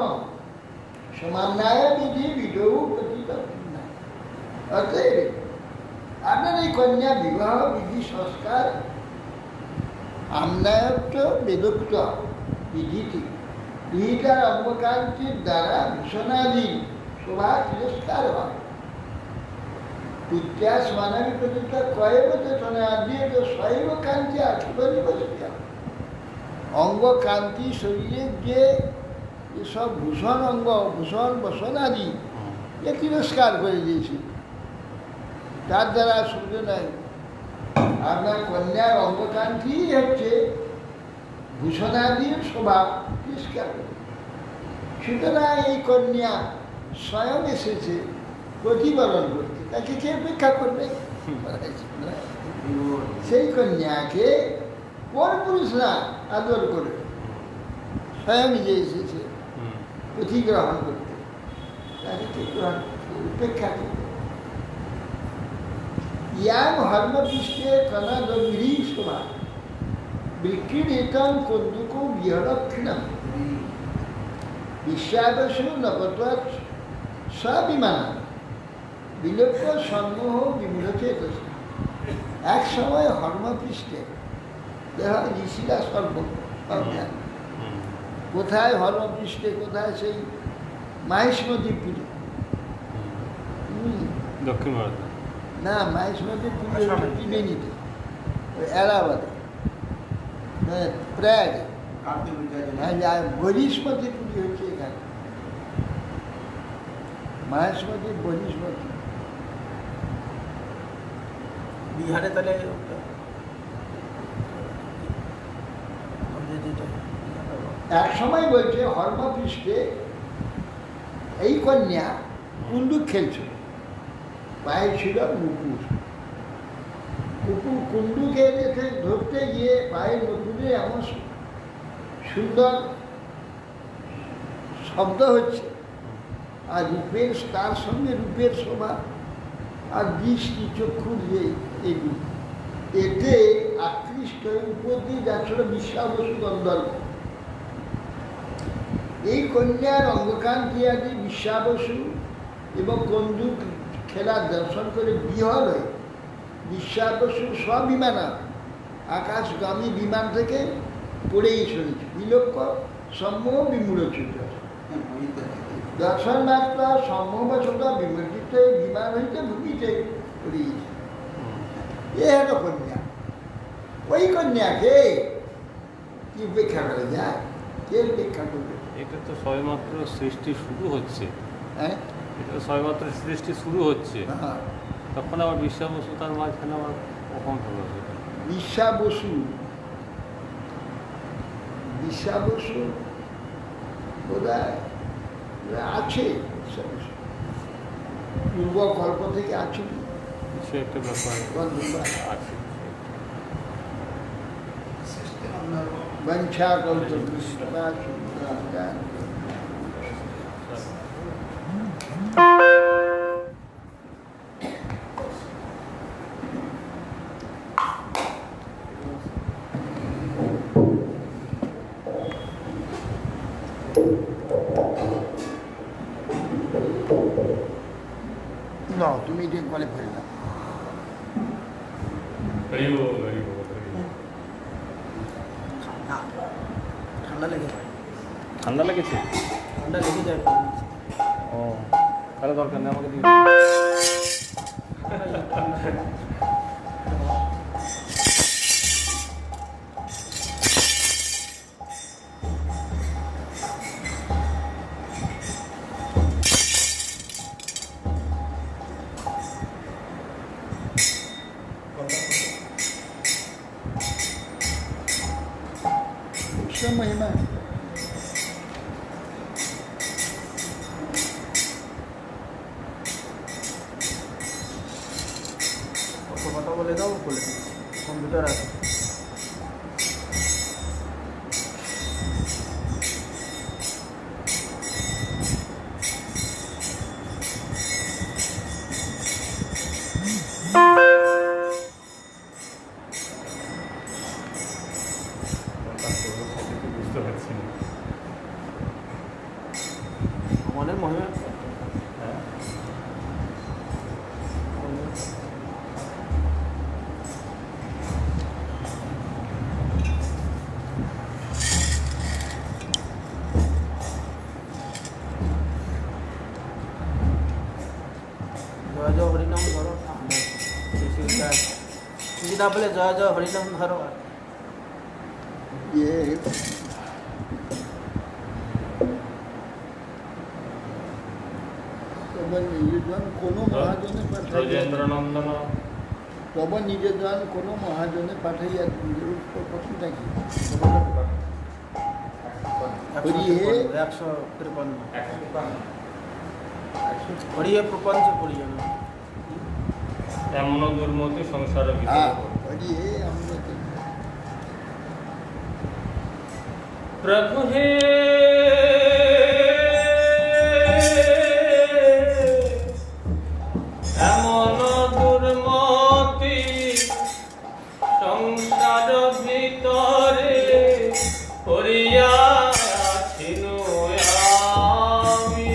সমান্নায় বিধি বিধৌ প্রতীত। অতএব আপনার এই কন্যা বিবাহ বিধি সংস্কার আমনায়ত্ব বেদোক্ত বিধিটি বিহিতার অঙ্গকান্তির দ্বারা ভূষণাদি শোভা তিরস্কার হয়। পুত্র্যা সমানামি প্রতীত কয়েব চেতনা দিয়ে তো শৈব কান্তি আঠিবনি বসিয়া। অঙ্গকান্তি শরীরের যে এসব ভূষণ অঙ্গ, ভূষণ বসনাদি এ তিরস্কার করে দিয়েছে, তার দ্বারা সূর্য নয়। আপনার কন্যার অঙ্গকান্তি হচ্ছে ভূষণাদির শোভা তিরস্কার করে। সুতরাং এই কন্যা স্বয়ং এসেছে প্রতিপালন করতে, তাকে কে অপেক্ষা করবে? সেই কন্যাকে কোন পুরুষ না আদর করে, স্বয়ং নিজে এসেছে প্রতিগ্রহণ করতে, তাকে কে গ্রহণ উপেক্ষা করবে? ইয়াং হর্মপৃষ্ঠে কনগম্ভীরী শোভা বিক্রীড়িতং কন্দুকো বিহরক্ষিণম বিশ্বাবসু নপতৎ স্বাভিমান বিলোক্য সম্মোহ বিমূঢ়চেতস। এক সময় হর্মপৃষ্ঠে দেখা ঋষিরা সর্বজ্ঞান। কোথায় হর্মপৃষ্ঠে, কোথায় সেই মাহেশমতিপুরে, দক্ষিণ ভারতে না মাহেশমতিপুরে ত্রিবেণীতে, ওই এলাহাবাদে, প্রয়াগে, বহিষ্মতিপুরি হচ্ছে এখানে, মাহেশমতি বহিষ্মতি। বিহারে তাহলে এক সময় বলছে হর্মপৃষ্ঠে এই কন্যা কুন্দুক খেলছিল, পায়ে ছিল মুকুর। কুন্দুকে ধরতে গিয়ে পায়ের মুকুরে এমন সুন্দর শব্দ হচ্ছে, আর রূপের, তার সঙ্গে রূপের শোভা আর দৃষ্টি চক্ষুর যে এগুলি, এতে আকৃষ্ট উপর দিয়ে যাচ্ছিল বিশ্বাবসু গন্ধর্ব। এই কন্যার অঙ্গকান্তি আদি বিশ্বাবসু এবং কন্দুক খেলার দর্শন করে বিহল হয়ে বিশ্বাবসু স্ববিমানা আকাশগামী বিমান থেকে পড়েই শুনেছে। বিলোক্য সম্মোহ বিমূঢ়চ্যুত, দর্শন মাত্র সম্মোহবশত বিমূঢ়িত বিমান হইতে ভূমিতে পড়িয়েছে। এ হলো কন্যা। ওই কন্যাকে কি উপেক্ষা করা যায়? কে উপেক্ষা করবে? এটা তো সবেমাত্র সৃষ্টি শুরু হচ্ছে, হ্যাঁ এটা তো সবেমাত্র সৃষ্টি শুরু হচ্ছে, হ্যাঁ। তখন আবার বিশ্বা বসু তার মাঝখানে আবার কখন হলো সেটা? বিশ্বা বসু বোধহয় আছে, বিশ্বা বসু পূর্বকল্প থেকে আছে কি? কিছু একটা ব্যাপার বন্ধুরা, আছে। বঞ্ছা কল্প বিশ্ববা সুন্দর। না, তুমি এটা বলে ফেলে না। ঠান্ডা লেগে যায়, ঠান্ডা লেগেছে? ঠান্ডা লেগে যায়। ও, তাহলে দরকার নেই, আমাকে দিয়ে সে মহিমা কত কথা বলে দাও, বলে দিই। কম্পিউটার আছে। বুঝতে পারছি না। মনের মহিমা। হ্যাঁ, জয় জয় হরিনাম ধরো, যদি না বলে জয় জয় হরিনাম ধরো। ইয়ে তবে নিজেজন কোনো মহাজনে পাঠাইয়া ব্রজেন্দ্রনন্দন তবে নিজেজন কোনো মহাজনে পাঠাইয়া নিজের উত্তর কথাটা কি? হরিহে 153 হরিহে প্রপঞ্চ করিয়া না। এমন দুর্মতি সংসার হ্যাঁ, হরিহে আমরা प्रभु हे এমন দুর্মতি সংসার ভিতরে পড়িয়া আছিনু আমি।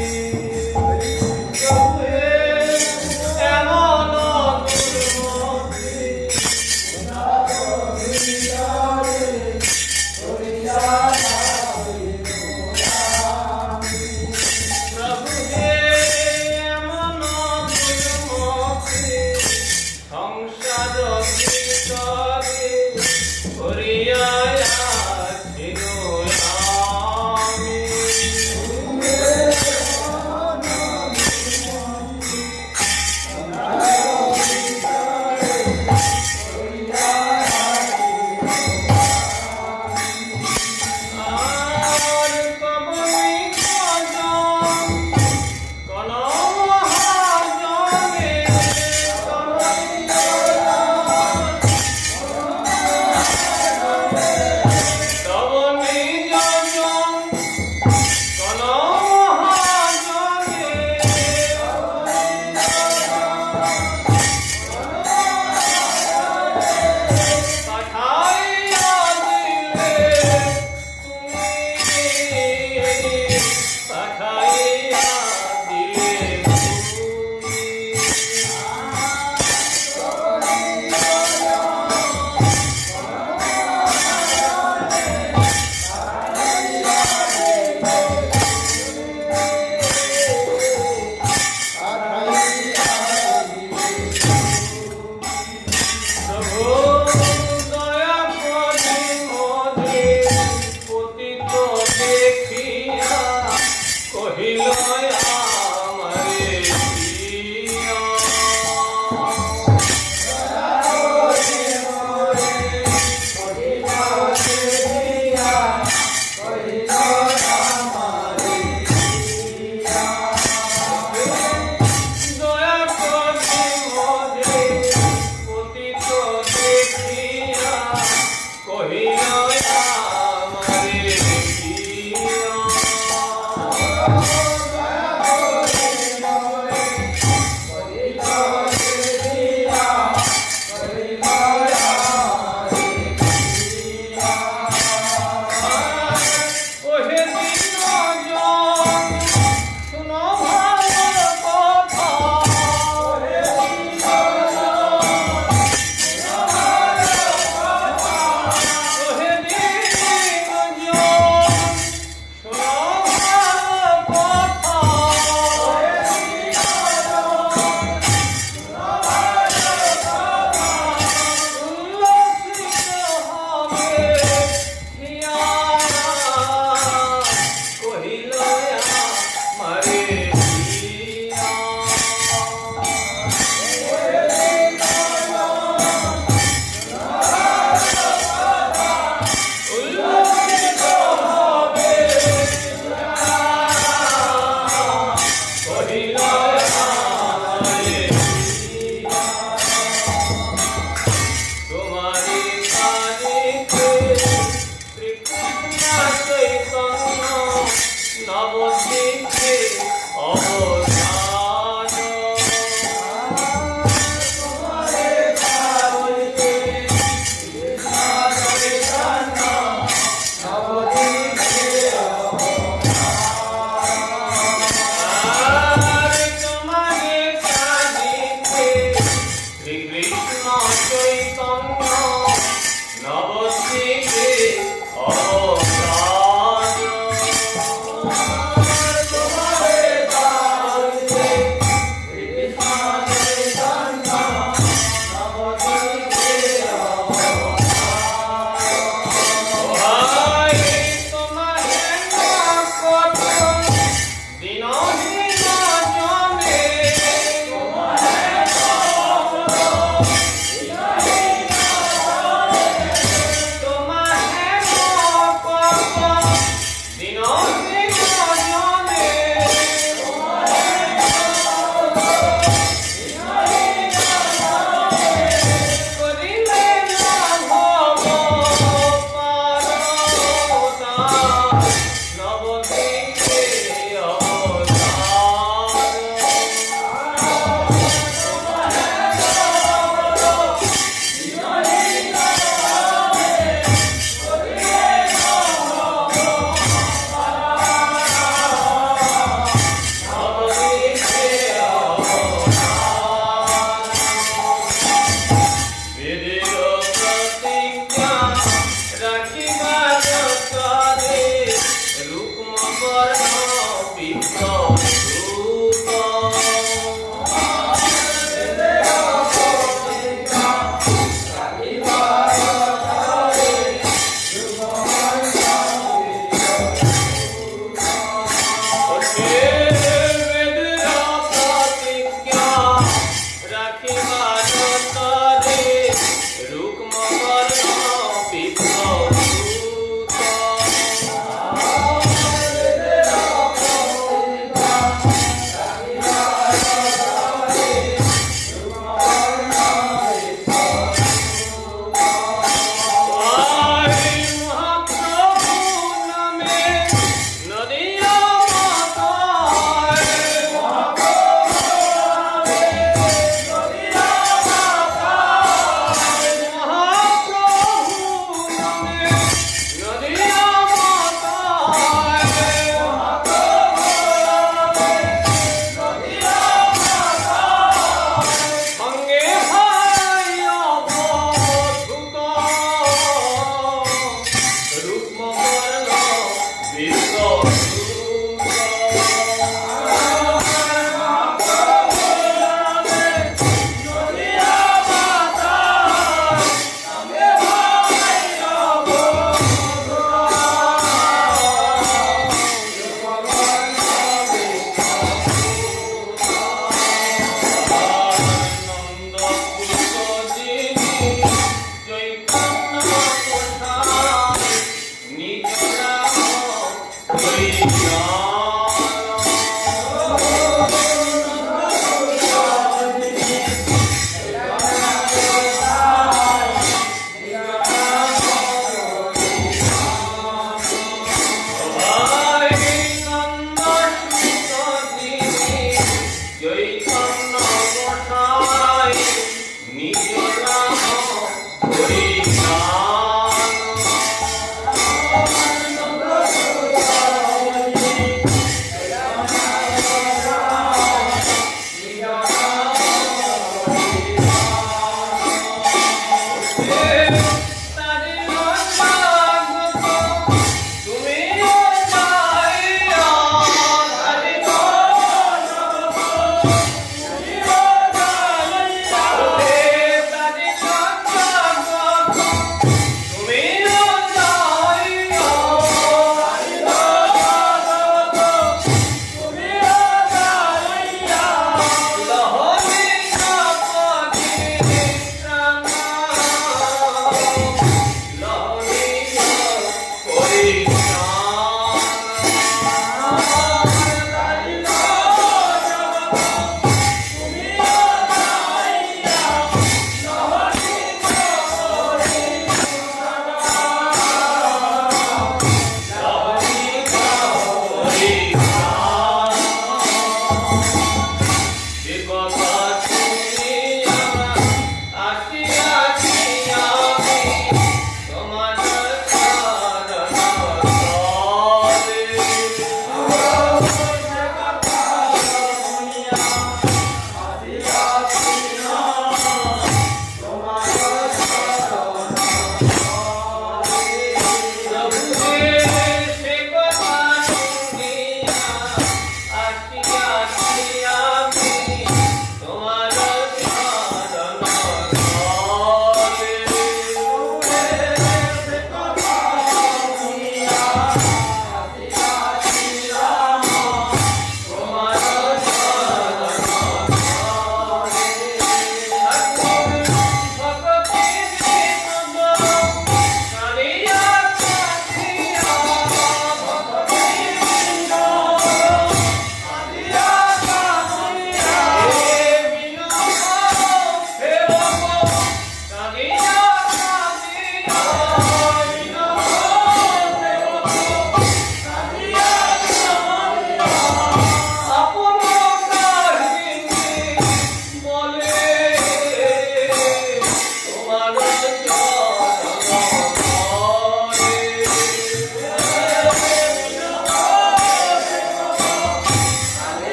প্রভু হে, এমন দুর্মতি সংসার ভিতরে পড়িয়া আছিনু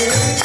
Hare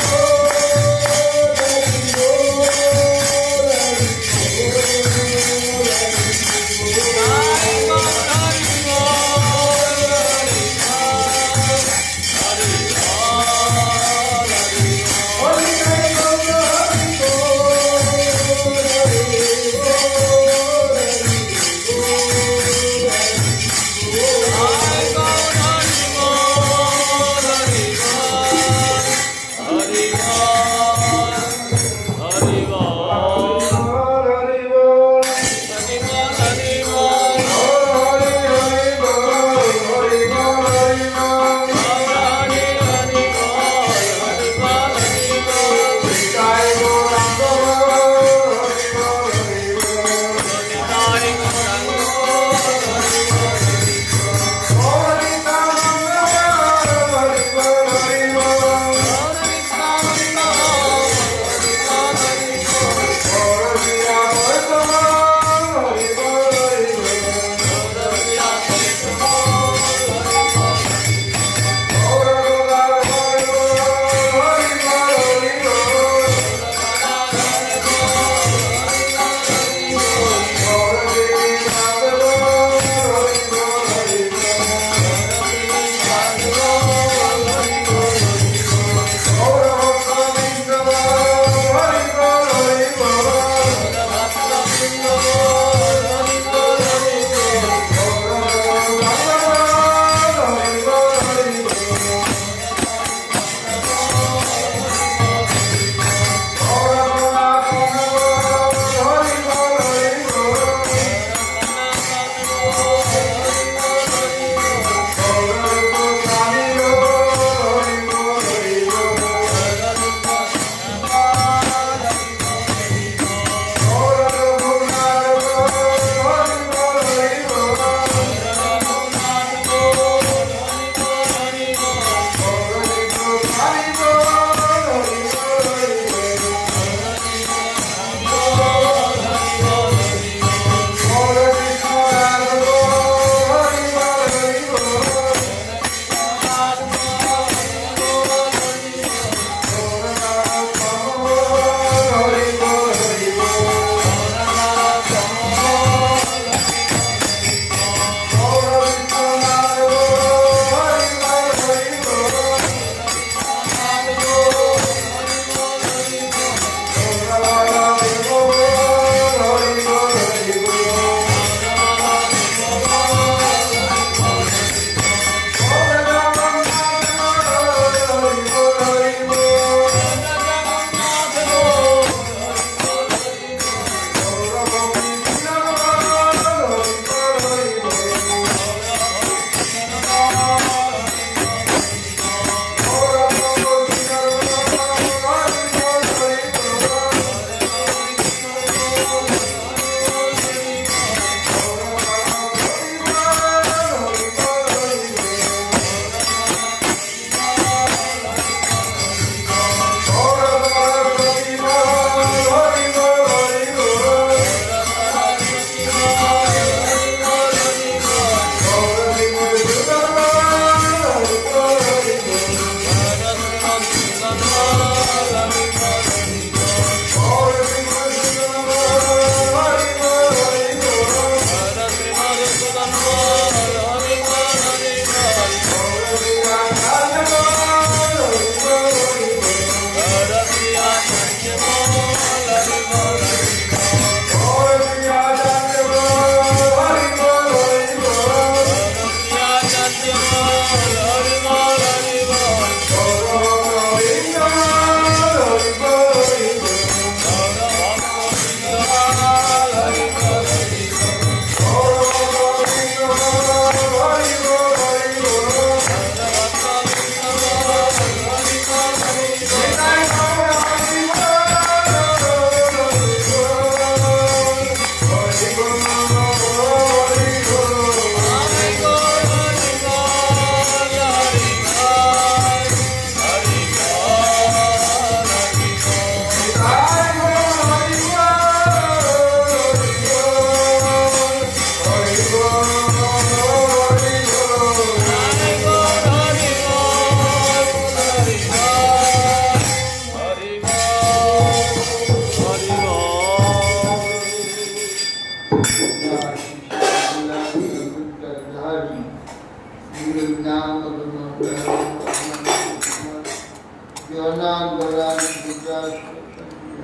योनान गरान विद्यास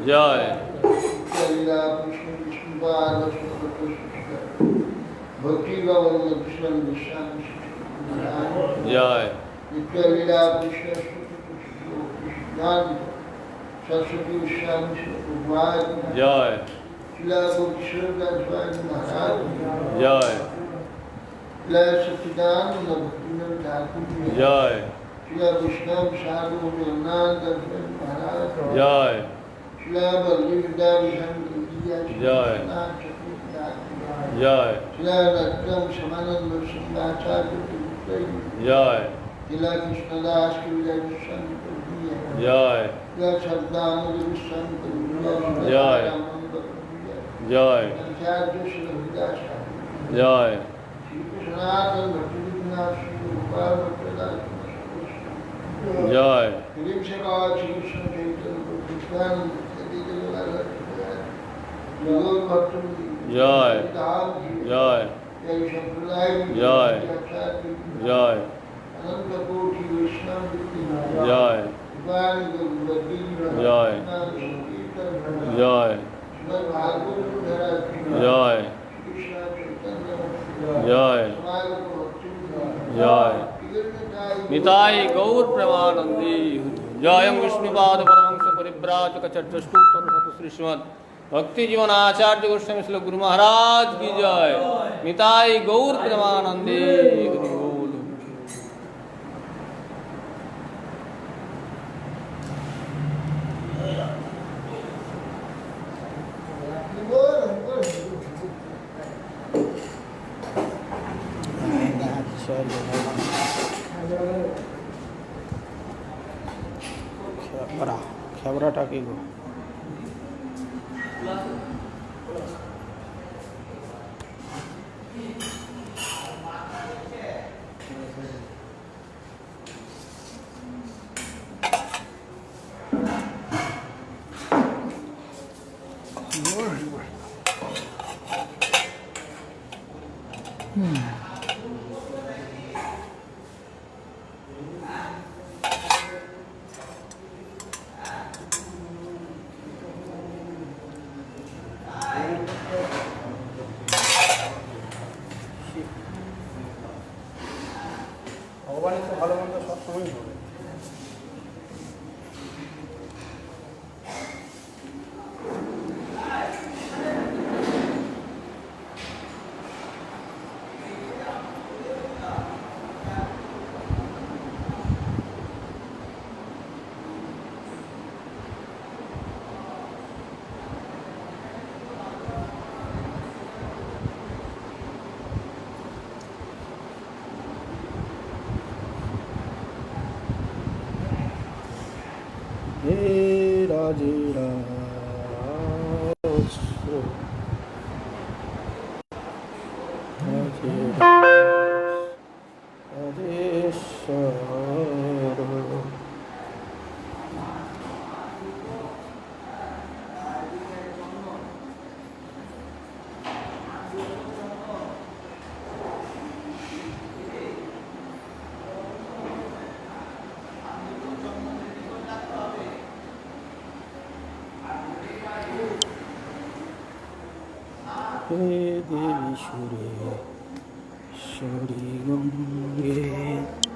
जय लीला कृष्ण विष्णुपाद भक्ति गौरव कृष्ण विश्राम जय नित्य लीला कृष्ण ज्ञान सरस्वती विश्राम भगवान जय शिला गोकिशोर दास महाराज जय शिला सच्चिदानंद भक्तिनंद ठाकुर जय शिला विष्णु साधु योनान दर्शन महाराज जय शिला बल्ली विद्या विधान जय। जय शिला रत्नम समानंद सिंहाचार्य जय शिला कृष्णदास की विजय जय शिला शब्दानंद विश्रांत जय। जय आचार्य श्री हरिदास जय सनातन भक्तिविनाश गोपाल भट्टदास जय फिल्म से बाबा श्री कृष्ण चैतन्य कृष्णानंद जय जय जय जय अनंत कोटि वैष्णव जय जय जय जय जय जय निताई गौर प्रेमानंदी जय विष्णुपाद परमहंस परिव्राजक चतुष्टोत्तर शत श्रीमद् भक्ति जीवन आचार्य गोस्वामी श्री गुरु महाराज की जय निताई गौर प्रेमानंदी हरि बोल। খেবরাটা কি গো ভগবানের তো ভালো মন্দ সবসময়ই হবে। हे राजे हे देवी सुरे गंगे